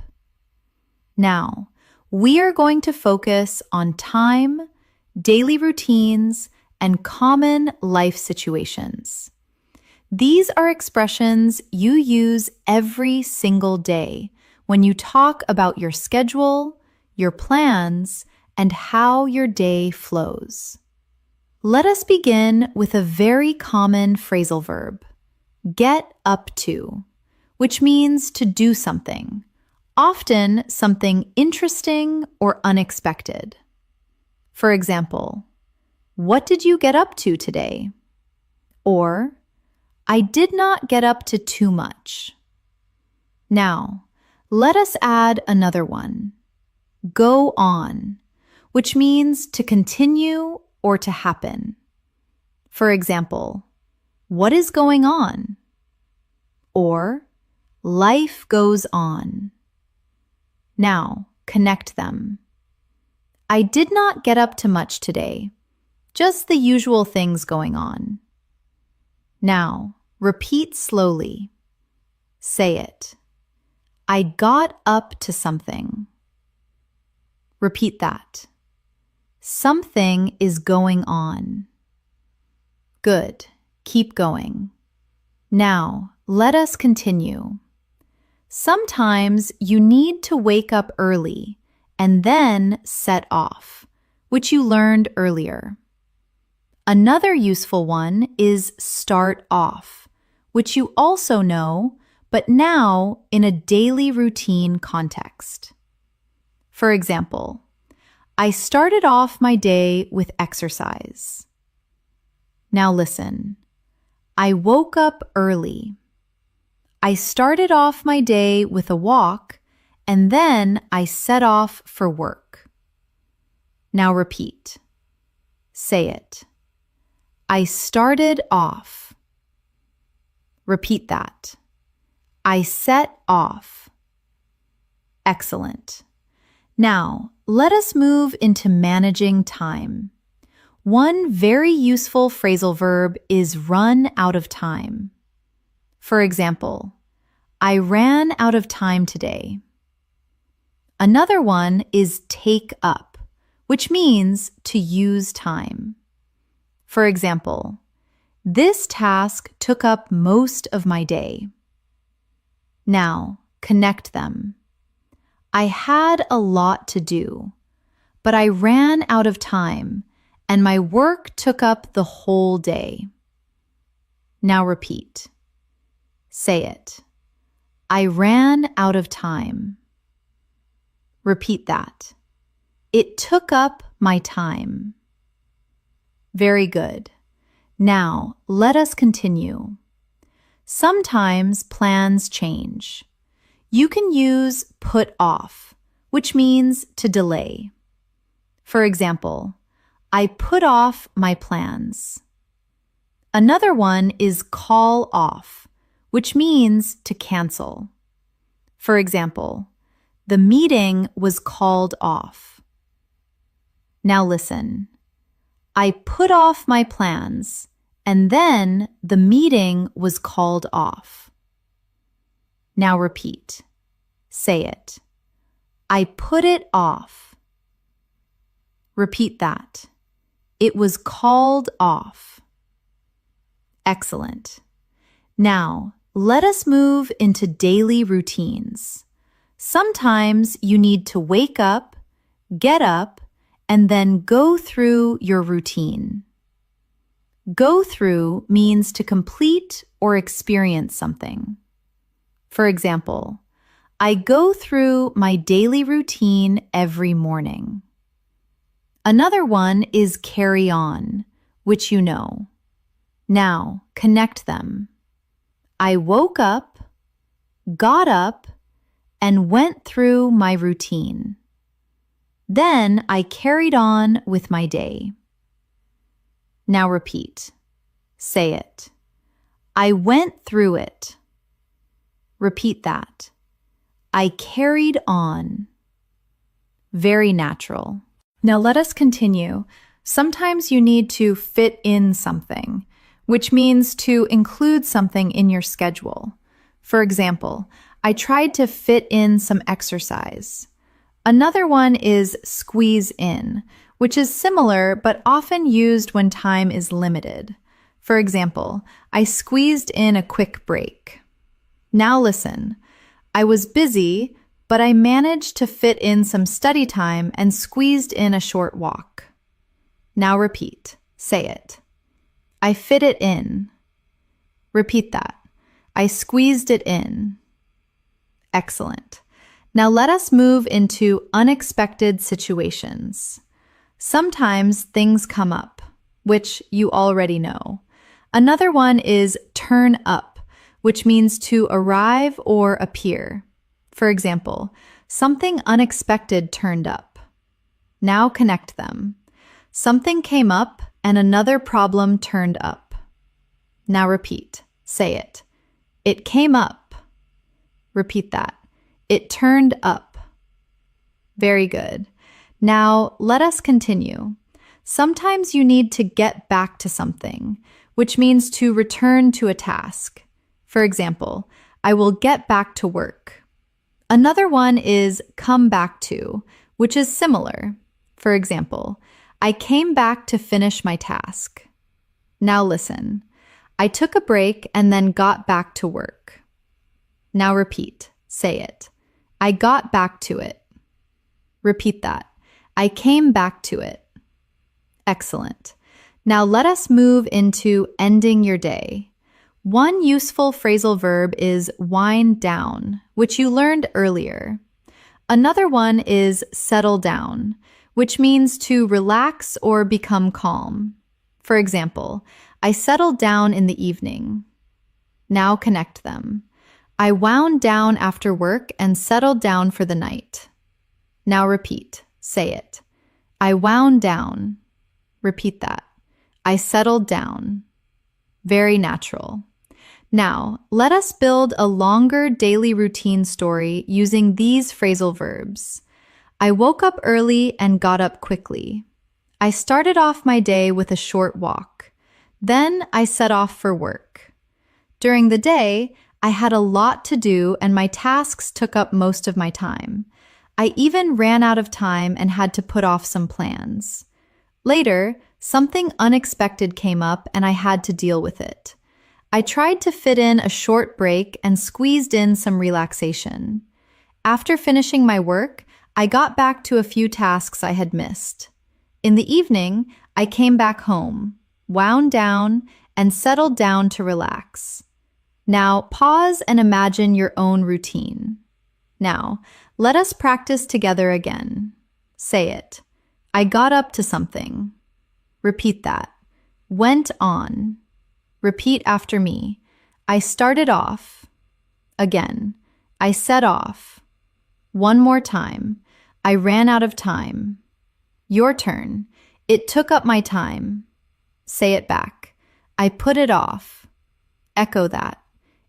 Now, we are going to focus on time, daily routines, and common life situations. These are expressions you use every single day when you talk about your schedule, your plans, and how your day flows. Let us begin with a very common phrasal verb, get up to, which means to do something, often something interesting or unexpected. For example, what did you get up to today? Or, I did not get up to too much. Now, let us add another one, go on, which means to continue or to happen. For example, what is going on? Or, life goes on. Now, connect them. I did not get up to much today, just the usual things going on. Now, repeat slowly. Say it. I got up to something. Repeat that. Something is going on. Good. Keep going. Now, let us continue. Sometimes you need to wake up early and then set off, which you learned earlier. Another useful one is start off, which you also know, but now in a daily routine context. For example, I started off my day with exercise. Now listen. I woke up early. I started off my day with a walk, and then I set off for work. Now repeat. Say it. I started off. Repeat that. I set off. Excellent. Now, let us move into managing time. One very useful phrasal verb is run out of time. For example, I ran out of time today. Another one is take up, which means to use time. For example, this task took up most of my day. Now, connect them. I had a lot to do, but I ran out of time and my work took up the whole day. Now repeat. Say it. I ran out of time. Repeat that. It took up my time. Very good. Now, let us continue. Sometimes plans change. You can use put off, which means to delay. For example, I put off my plans. Another one is call off, which means to cancel. For example, the meeting was called off. Now listen. I put off my plans, and then the meeting was called off. Now repeat. Say it. I put it off. Repeat that. It was called off. Excellent. Now, let us move into daily routines. Sometimes you need to wake up, get up, and then go through your routine. Go through means to complete or experience something. For example, I go through my daily routine every morning. Another one is carry on, which you know. Now, connect them. I woke up, got up, and went through my routine. Then I carried on with my day. Now repeat. Say it. I went through it. Repeat that. I carried on. Very natural. Now let us continue. Sometimes you need to fit in something, which means to include something in your schedule. For example, I tried to fit in some exercise. Another one is squeeze in, which is similar but often used when time is limited. For example, I squeezed in a quick break. Now listen. I was busy, but I managed to fit in some study time and squeezed in a short walk. Now repeat. Say it. I fit it in. Repeat that. I squeezed it in. Excellent. Now let us move into unexpected situations. Sometimes things come up, which you already know. Another one is turn up, which means to arrive or appear. For example, something unexpected turned up. Now connect them. Something came up and another problem turned up. Now repeat. Say it. It came up. Repeat that. It turned up. Very good. Now let us continue. Sometimes you need to get back to something, which means to return to a task. For example, I will get back to work. Another one is come back to, which is similar. For example, I came back to finish my task. Now listen. I took a break and then got back to work. Now repeat. Say it. I got back to it. Repeat that. I came back to it. Excellent. Now let us move into ending your day. One useful phrasal verb is wind down, which you learned earlier. Another one is settle down, which means to relax or become calm. For example, I settled down in the evening. Now connect them. I wound down after work and settled down for the night. Now repeat. Say it. I wound down. Repeat that. I settled down. Very natural. Now, let us build a longer daily routine story using these phrasal verbs. I woke up early and got up quickly. I started off my day with a short walk. Then I set off for work. During the day, I had a lot to do and my tasks took up most of my time. I even ran out of time and had to put off some plans. Later, something unexpected came up and I had to deal with it. I tried to fit in a short break and squeezed in some relaxation. After finishing my work, I got back to a few tasks I had missed. In the evening, I came back home, wound down, and settled down to relax. Now, pause and imagine your own routine. Now, let us practice together again. Say it. I got up to something. Repeat that. Went on. Repeat after me. I started off. Again. I set off. One more time. I ran out of time. Your turn. It took up my time. Say it back. I put it off. Echo that.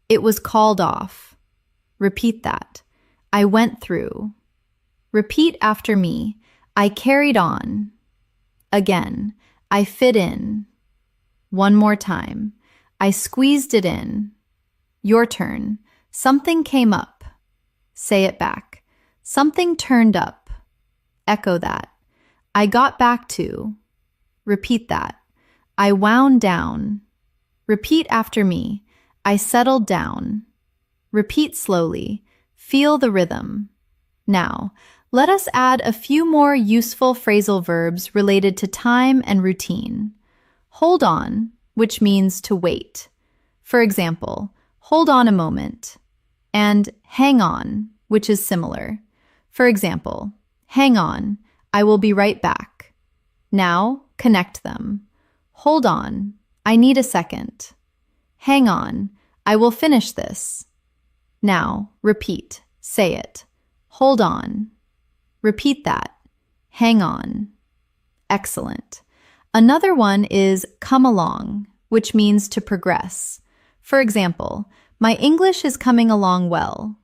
It was called off. Repeat that. I went through. Repeat after me. I carried on. Again. I fit in. One more time. I squeezed it in. Your turn. Something came up. Say it back. Something turned up. Echo that. I got back to. Repeat that. I wound down. Repeat after me. I settled down. Repeat slowly. Feel the rhythm. Now, let us add a few more useful phrasal verbs related to time and routine. Hold on, which means to wait. For example, hold on a moment. And hang on, which is similar. For example, hang on, I will be right back. Now, connect them. Hold on, I need a second. Hang on, I will finish this. Now, repeat, say it. Hold on. Repeat that. Hang on. Excellent. Another one is come along, which means to progress. For example, My English is coming along well.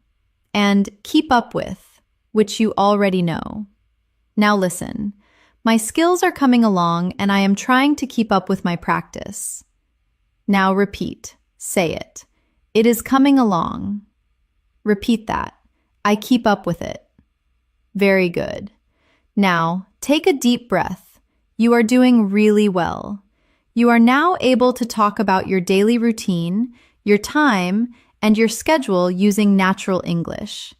And keep up with, which you already know. Now listen. My skills are coming along and I am trying to keep up with my practice. Now repeat. Say it. It is coming along. Repeat that. I keep up with it. Very good. Now, take a deep breath. You are doing really well. You are now able to talk about your daily routine, your time, and your schedule using natural English.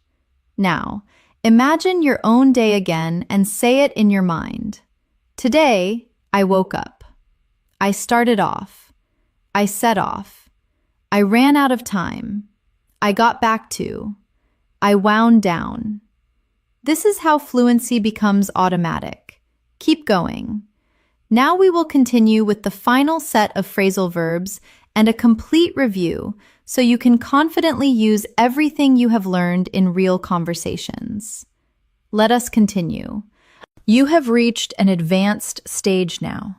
Now, imagine your own day again and say it in your mind. Today, I woke up. I started off. I set off. I ran out of time. I got back to. I wound down. This is how fluency becomes automatic. Keep going. Now we will continue with the final set of phrasal verbs and a complete review so you can confidently use everything you have learned in real conversations. Let us continue. You have reached an advanced stage now,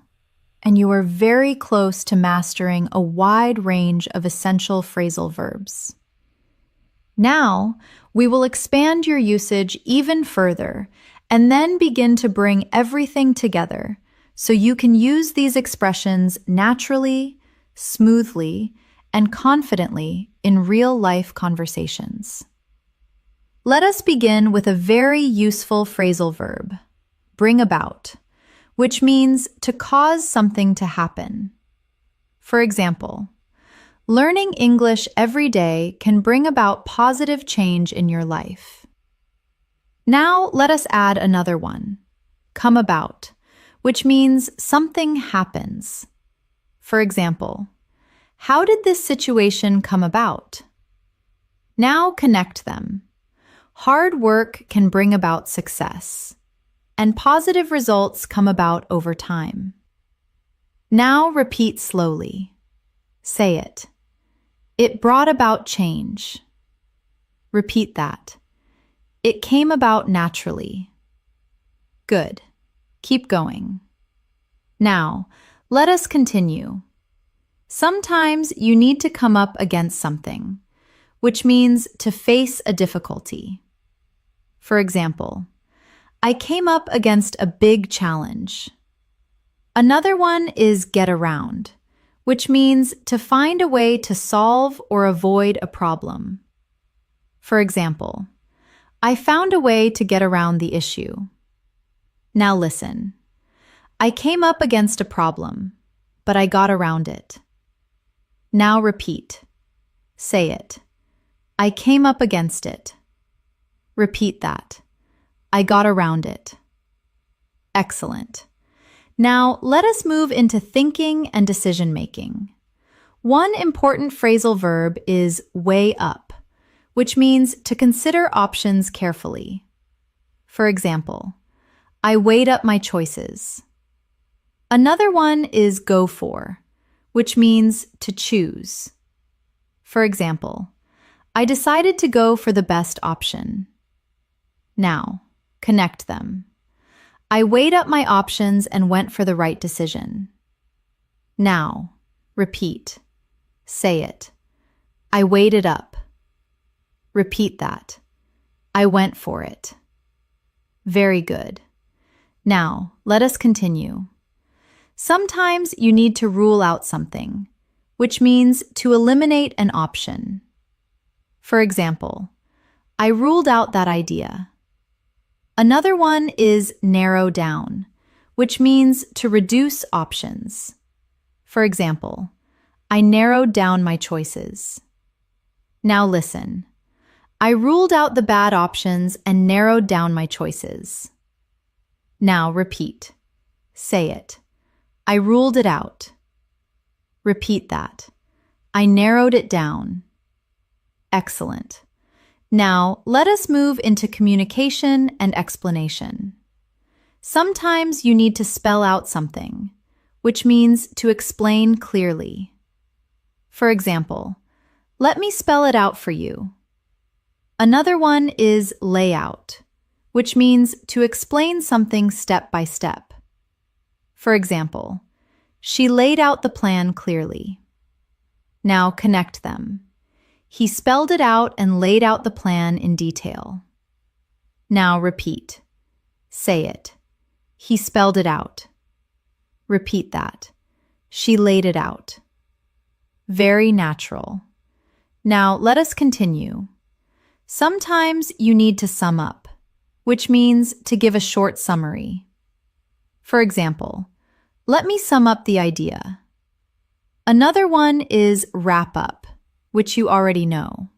and you are very close to mastering a wide range of essential phrasal verbs. Now, we will expand your usage even further and then begin to bring everything together so you can use these expressions naturally, smoothly, and confidently in real-life conversations. Let us begin with a very useful phrasal verb, bring about, which means to cause something to happen. For example, learning English every day can bring about positive change in your life. Now let us add another one, come about, which means something happens. For example, how did this situation come about? Now connect them. Hard work can bring about success, and positive results come about over time. Now repeat slowly. Say it. It brought about change. Repeat that. It came about naturally. Good. Keep going. Now, let us continue. Sometimes you need to come up against something, which means to face a difficulty. For example, I came up against a big challenge. Another one is get around, which means to find a way to solve or avoid a problem. For example, I found a way to get around the issue. Now listen. I came up against a problem, but I got around it. Now repeat. Say it. I came up against it. Repeat that. I got around it. Excellent. Now let us move into thinking and decision-making. One important phrasal verb is weigh up, which means to consider options carefully. For example, I weighed up my choices. Another one is go for, which means to choose. For example, I decided to go for the best option. Now, connect them. I weighed up my options and went for the right decision. Now, repeat. Say it. I weighed it up. Repeat that. I went for it. Very good. Now, let us continue. Sometimes you need to rule out something, which means to eliminate an option. For example, I ruled out that idea. Another one is narrow down, which means to reduce options. For example, I narrowed down my choices. Now listen. I ruled out the bad options and narrowed down my choices. Now repeat. Say it. I ruled it out. Repeat that. I narrowed it down. Excellent. Now, let us move into communication and explanation. Sometimes you need to spell out something, which means to explain clearly. For example, let me spell it out for you. Another one is layout, which means to explain something step by step. For example, she laid out the plan clearly. Now connect them. He spelled it out and laid out the plan in detail. Now repeat. Say it. He spelled it out. Repeat that. She laid it out. Very natural. Now let us continue. Sometimes you need to sum up, which means to give a short summary. For example, let me sum up the idea. Another one is wrap up, which you already know.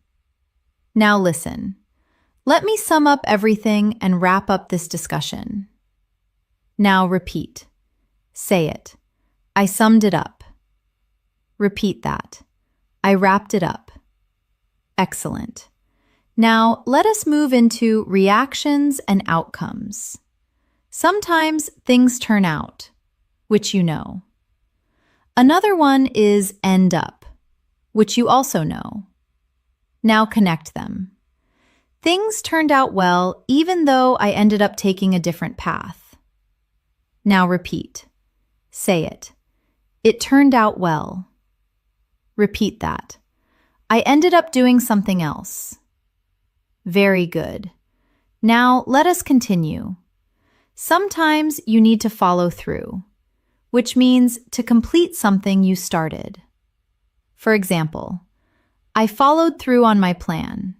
Now listen. Let me sum up everything and wrap up this discussion. Now repeat. Say it. I summed it up. Repeat that. I wrapped it up. Excellent. Now let us move into reactions and outcomes. Sometimes things turn out, which you know. Another one is end up, which you also know. Now connect them. Things turned out well even though I ended up taking a different path. Now repeat. Say it. It turned out well. Repeat that. I ended up doing something else. Very good. Now let us continue. Sometimes you need to follow through, which means to complete something you started. For example, I followed through on my plan.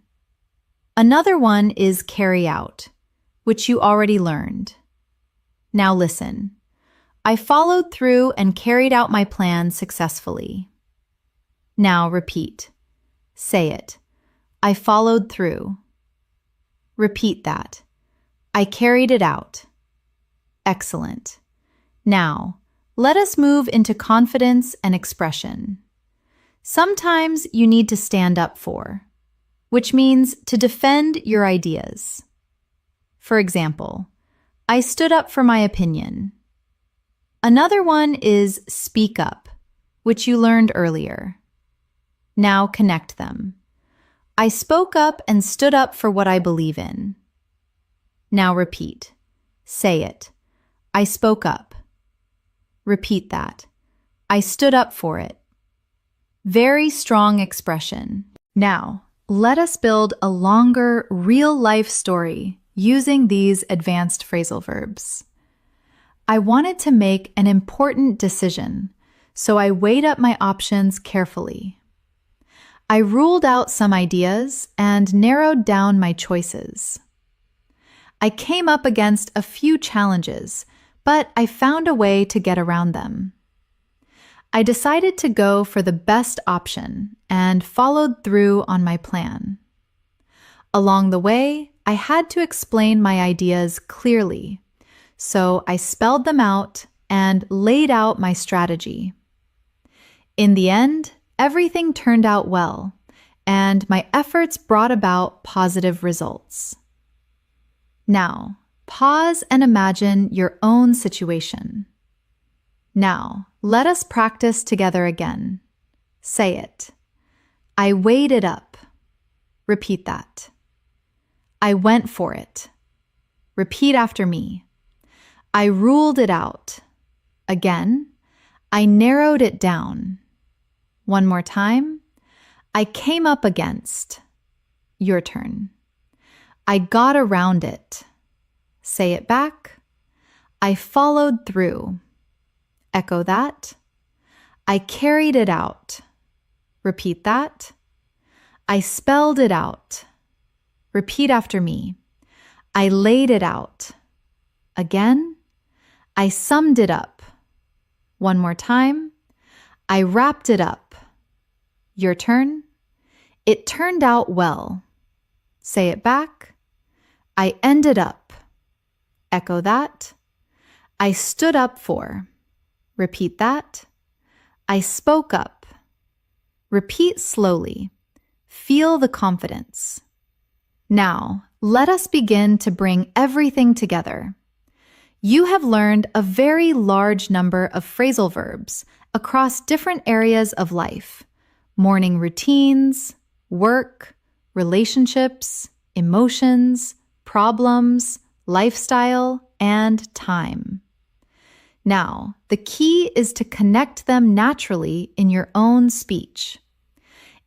Another one is carry out, which you already learned. Now listen. I followed through and carried out my plan successfully. Now repeat. Say it. I followed through. Repeat that. I carried it out. Excellent. Now, let us move into confidence and expression. Sometimes you need to stand up for, which means to defend your ideas. For example, I stood up for my opinion. Another one is speak up, which you learned earlier. Now connect them. I spoke up and stood up for what I believe in. Now repeat. Say it. I spoke up. Repeat that. I stood up for it. Very strong expression. Now, let us build a longer, real-life story using these advanced phrasal verbs. I wanted to make an important decision, so I weighed up my options carefully. I ruled out some ideas and narrowed down my choices. I came up against a few challenges, but I found a way to get around them. I decided to go for the best option and followed through on my plan. Along the way, I had to explain my ideas clearly, so I spelled them out and laid out my strategy. In the end, everything turned out well, and my efforts brought about positive results. Now, pause and imagine your own situation. Now, let us practice together again. Say it. I weighed it up. Repeat that. I went for it. Repeat after me. I ruled it out. Again, I narrowed it down. One more time. I came up against. Your turn. I got around it. Say it back. I followed through. Echo that. I carried it out. Repeat that. I spelled it out. Repeat after me. I laid it out. Again. I summed it up. One more time. I wrapped it up. Your turn. It turned out well. Say it back. I ended up. Echo that. I stood up for. Repeat that. I spoke up. Repeat slowly. Feel the confidence. Now, let us begin to bring everything together. You have learned a very large number of phrasal verbs across different areas of life: morning routines, work, relationships, emotions, problems, lifestyle, and time. Now, the key is to connect them naturally in your own speech.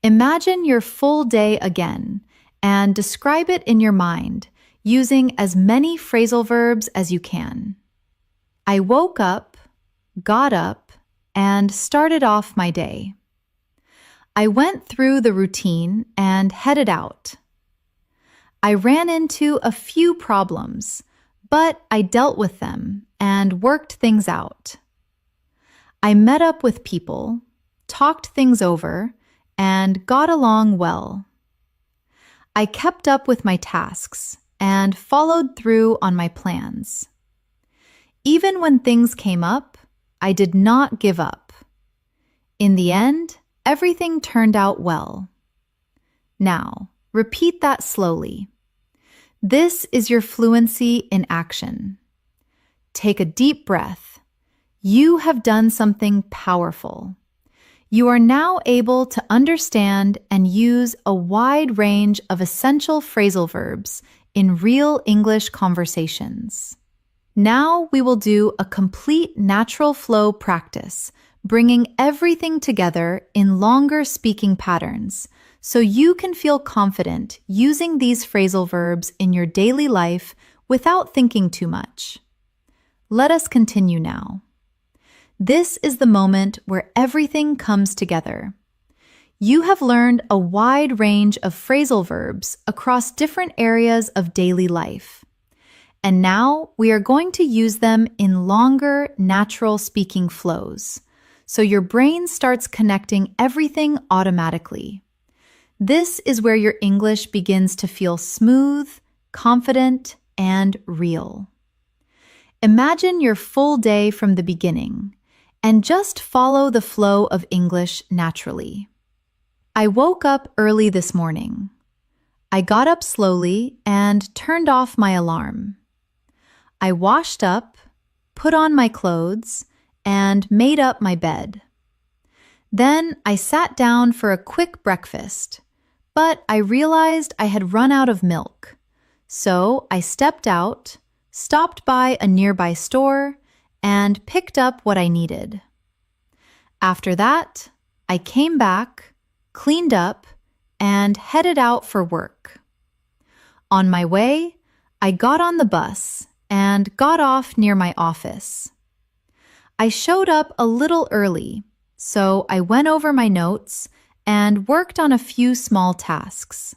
Imagine your full day again and describe it in your mind using as many phrasal verbs as you can. I woke up, got up, and started off my day. I went through the routine and headed out. I ran into a few problems, but I dealt with them and worked things out. I met up with people, talked things over, and got along well. I kept up with my tasks and followed through on my plans. Even when things came up, I did not give up. In the end, everything turned out well. Now, repeat that slowly. This is your fluency in action. Take a deep breath. You have done something powerful. You are now able to understand and use a wide range of essential phrasal verbs in real English conversations. Now we will do a complete natural flow practice, bringing everything together in longer speaking patterns, so you can feel confident using these phrasal verbs in your daily life without thinking too much. Let us continue now. This is the moment where everything comes together. You have learned a wide range of phrasal verbs across different areas of daily life. And now we are going to use them in longer, natural speaking flows, so your brain starts connecting everything automatically. This is where your English begins to feel smooth, confident, and real. Imagine your full day from the beginning, and just follow the flow of English naturally. I woke up early this morning. I got up slowly and turned off my alarm. I washed up, put on my clothes, and made up my bed. Then I sat down for a quick breakfast, but I realized I had run out of milk. So I stepped out, stopped by a nearby store, and picked up what I needed. After that, I came back, cleaned up, and headed out for work. On my way, I got on the bus and got off near my office. I showed up a little early, so I went over my notes and worked on a few small tasks.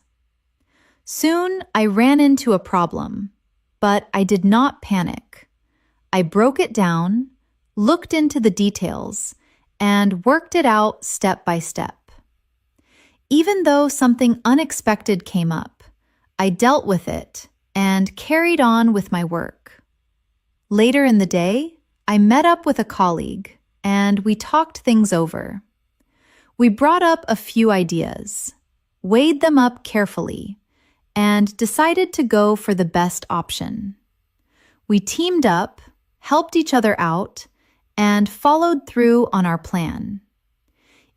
Soon, I ran into a problem, but I did not panic. I broke it down, looked into the details, and worked it out step by step. Even though something unexpected came up, I dealt with it and carried on with my work. Later in the day, I met up with a colleague and we talked things over. We brought up a few ideas, weighed them up carefully, and decided to go for the best option. We teamed up, helped each other out, and followed through on our plan.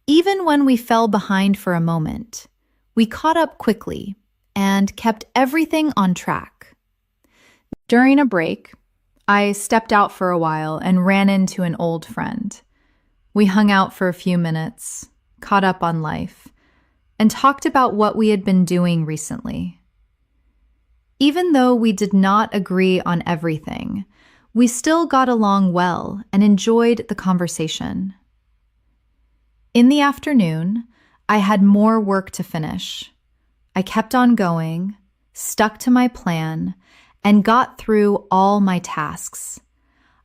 Even when we fell behind for a moment, we caught up quickly and kept everything on track. During a break, I stepped out for a while and ran into an old friend. We hung out for a few minutes, caught up on life, and talked about what we had been doing recently. Even though we did not agree on everything, we still got along well and enjoyed the conversation. In the afternoon, I had more work to finish. I kept on going, stuck to my plan, and got through all my tasks.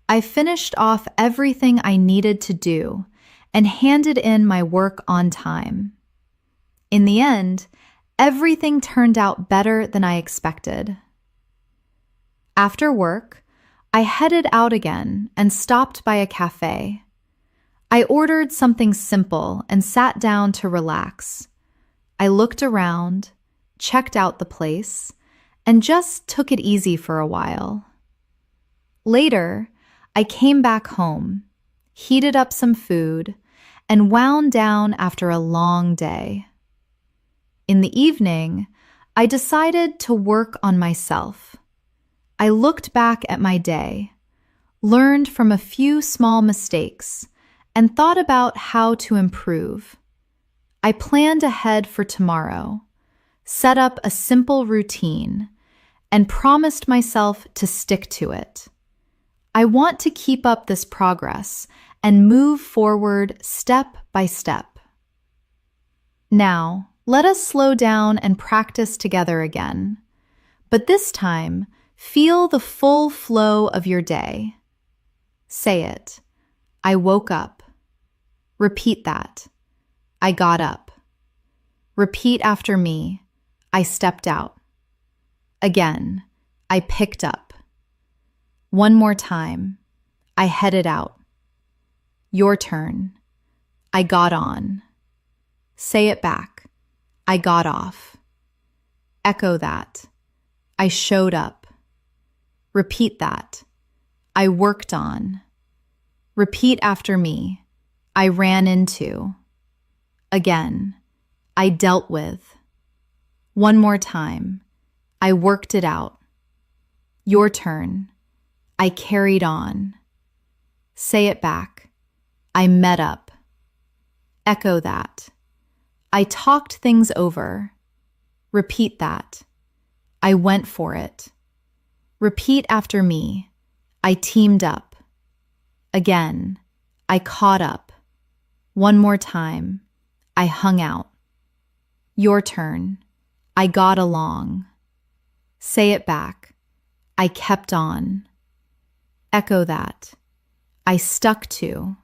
I finished off everything I needed to do and handed in my work on time. In the end, everything turned out better than I expected. After work, I headed out again and stopped by a cafe. I ordered something simple and sat down to relax. I looked around, checked out the place, and just took it easy for a while. Later, I came back home, heated up some food, and wound down after a long day. In the evening, I decided to work on myself. I looked back at my day, learned from a few small mistakes, and thought about how to improve. I planned ahead for tomorrow, set up a simple routine, and promised myself to stick to it. I want to keep up this progress and move forward step by step. Now, let us slow down and practice together again. But this time, feel the full flow of your day. Say it. I woke up. Repeat that. I got up. Repeat after me. I stepped out. Again, I picked up. One more time. I headed out. Your turn. I got on. Say it back. I got off. Echo that. I showed up. Repeat that. I worked on. Repeat after me. I ran into. Again. I dealt with. One more time. I worked it out. Your turn. I carried on. Say it back. I met up. Echo that. I talked things over. Repeat that. I went for it. Repeat after me. I teamed up. Again. I caught up. One more time. I hung out. Your turn. I got along. Say it back. I kept on. Echo that. I stuck to.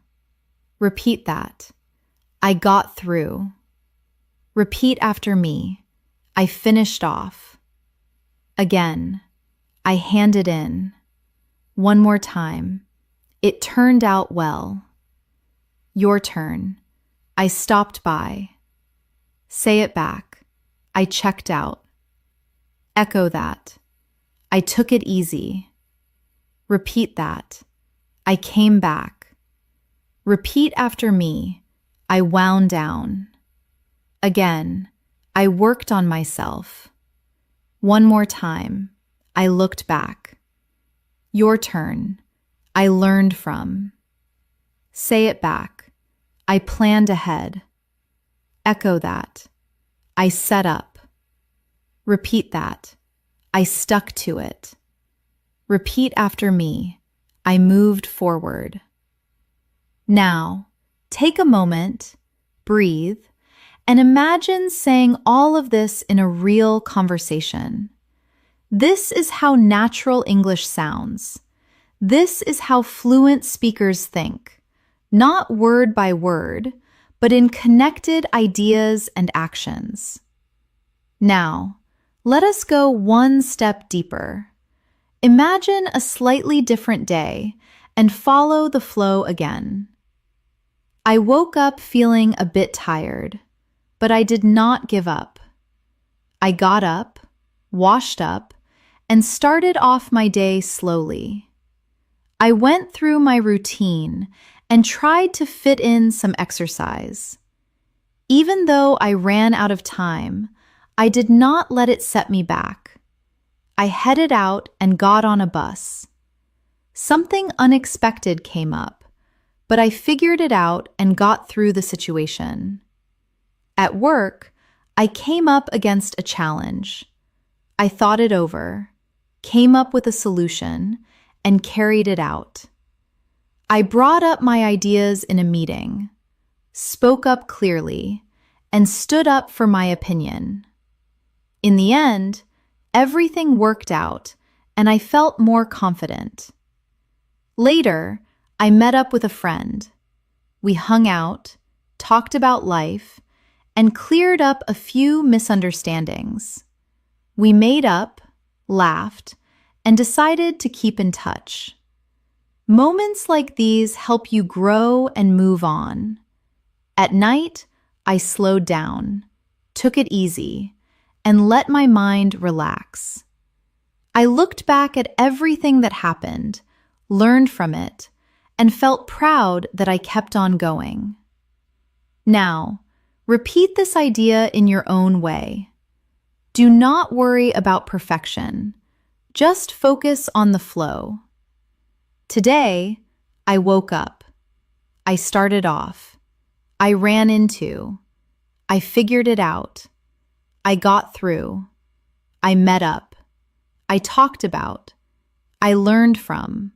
Repeat that. I got through. Repeat after me. I finished off. Again. I handed in. One more time. It turned out well. Your turn. I stopped by. Say it back. I checked out. Echo that. I took it easy. Repeat that. I came back. Repeat after me. I wound down. Again. I worked on myself. One more time. I looked back. Your turn. I learned from. Say it back. I planned ahead. Echo that. I set up. Repeat that. I stuck to it. Repeat after me. I moved forward. Now, take a moment, breathe, and imagine saying all of this in a real conversation. This is how natural English sounds. This is how fluent speakers think, not word by word, but in connected ideas and actions. Now, let us go one step deeper. Imagine a slightly different day and follow the flow again. I woke up feeling a bit tired, but I did not give up. I got up, washed up, and started off my day slowly. I went through my routine and tried to fit in some exercise. Even though I ran out of time, I did not let it set me back. I headed out and got on a bus. Something unexpected came up, but I figured it out and got through the situation. At work, I came up against a challenge. I thought it over, came up with a solution, and carried it out. I brought up my ideas in a meeting, spoke up clearly, and stood up for my opinion. In the end, everything worked out, and I felt more confident. Later, I met up with a friend. We hung out, talked about life, and cleared up a few misunderstandings. We made up, laughed, and decided to keep in touch. Moments like these help you grow and move on. At night, I slowed down, took it easy, and let my mind relax. I looked back at everything that happened, learned from it, and felt proud that I kept on going. Now, repeat this idea in your own way. Do not worry about perfection. Just focus on the flow. Today, I woke up. I started off. I ran into. I figured it out. I got through. I met up. I talked about. I learned from.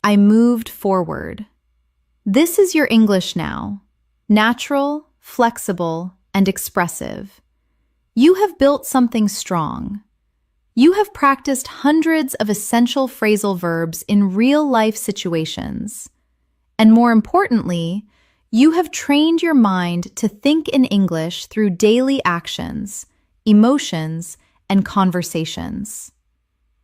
I moved forward. This is your English now. Natural, flexible, and expressive. You have built something strong. You have practiced hundreds of essential phrasal verbs in real-life situations. And more importantly, you have trained your mind to think in English through daily actions, emotions, and conversations.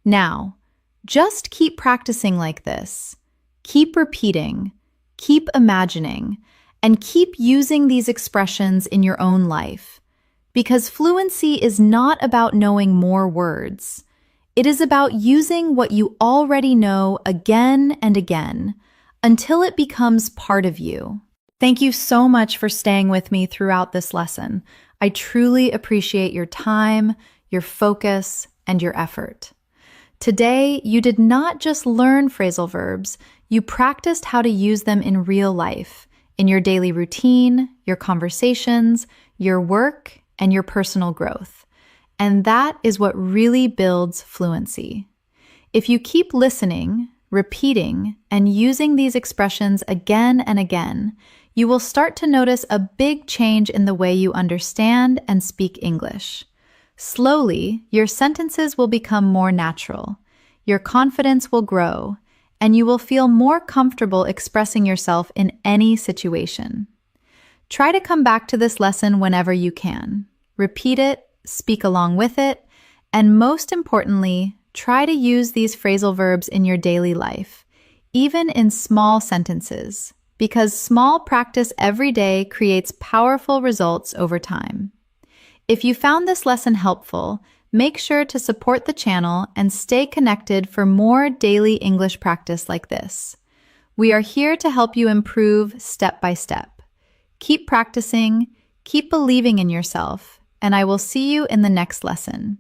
Now, just keep practicing like this. Keep repeating, keep imagining, and keep using these expressions in your own life. Because fluency is not about knowing more words. It is about using what you already know again and again until it becomes part of you. Thank you so much for staying with me throughout this lesson. I truly appreciate your time, your focus, and your effort. Today, you did not just learn phrasal verbs, you practiced how to use them in real life, in your daily routine, your conversations, your work, and your personal growth. And that is what really builds fluency. If you keep listening, repeating, and using these expressions again and again, you will start to notice a big change in the way you understand and speak English. Slowly, your sentences will become more natural, your confidence will grow, and you will feel more comfortable expressing yourself in any situation. Try to come back to this lesson whenever you can. Repeat it, speak along with it, and most importantly, try to use these phrasal verbs in your daily life, even in small sentences, because small practice every day creates powerful results over time. If you found this lesson helpful, make sure to support the channel and stay connected for more daily English practice like this. We are here to help you improve step by step. Keep practicing, keep believing in yourself, and I will see you in the next lesson.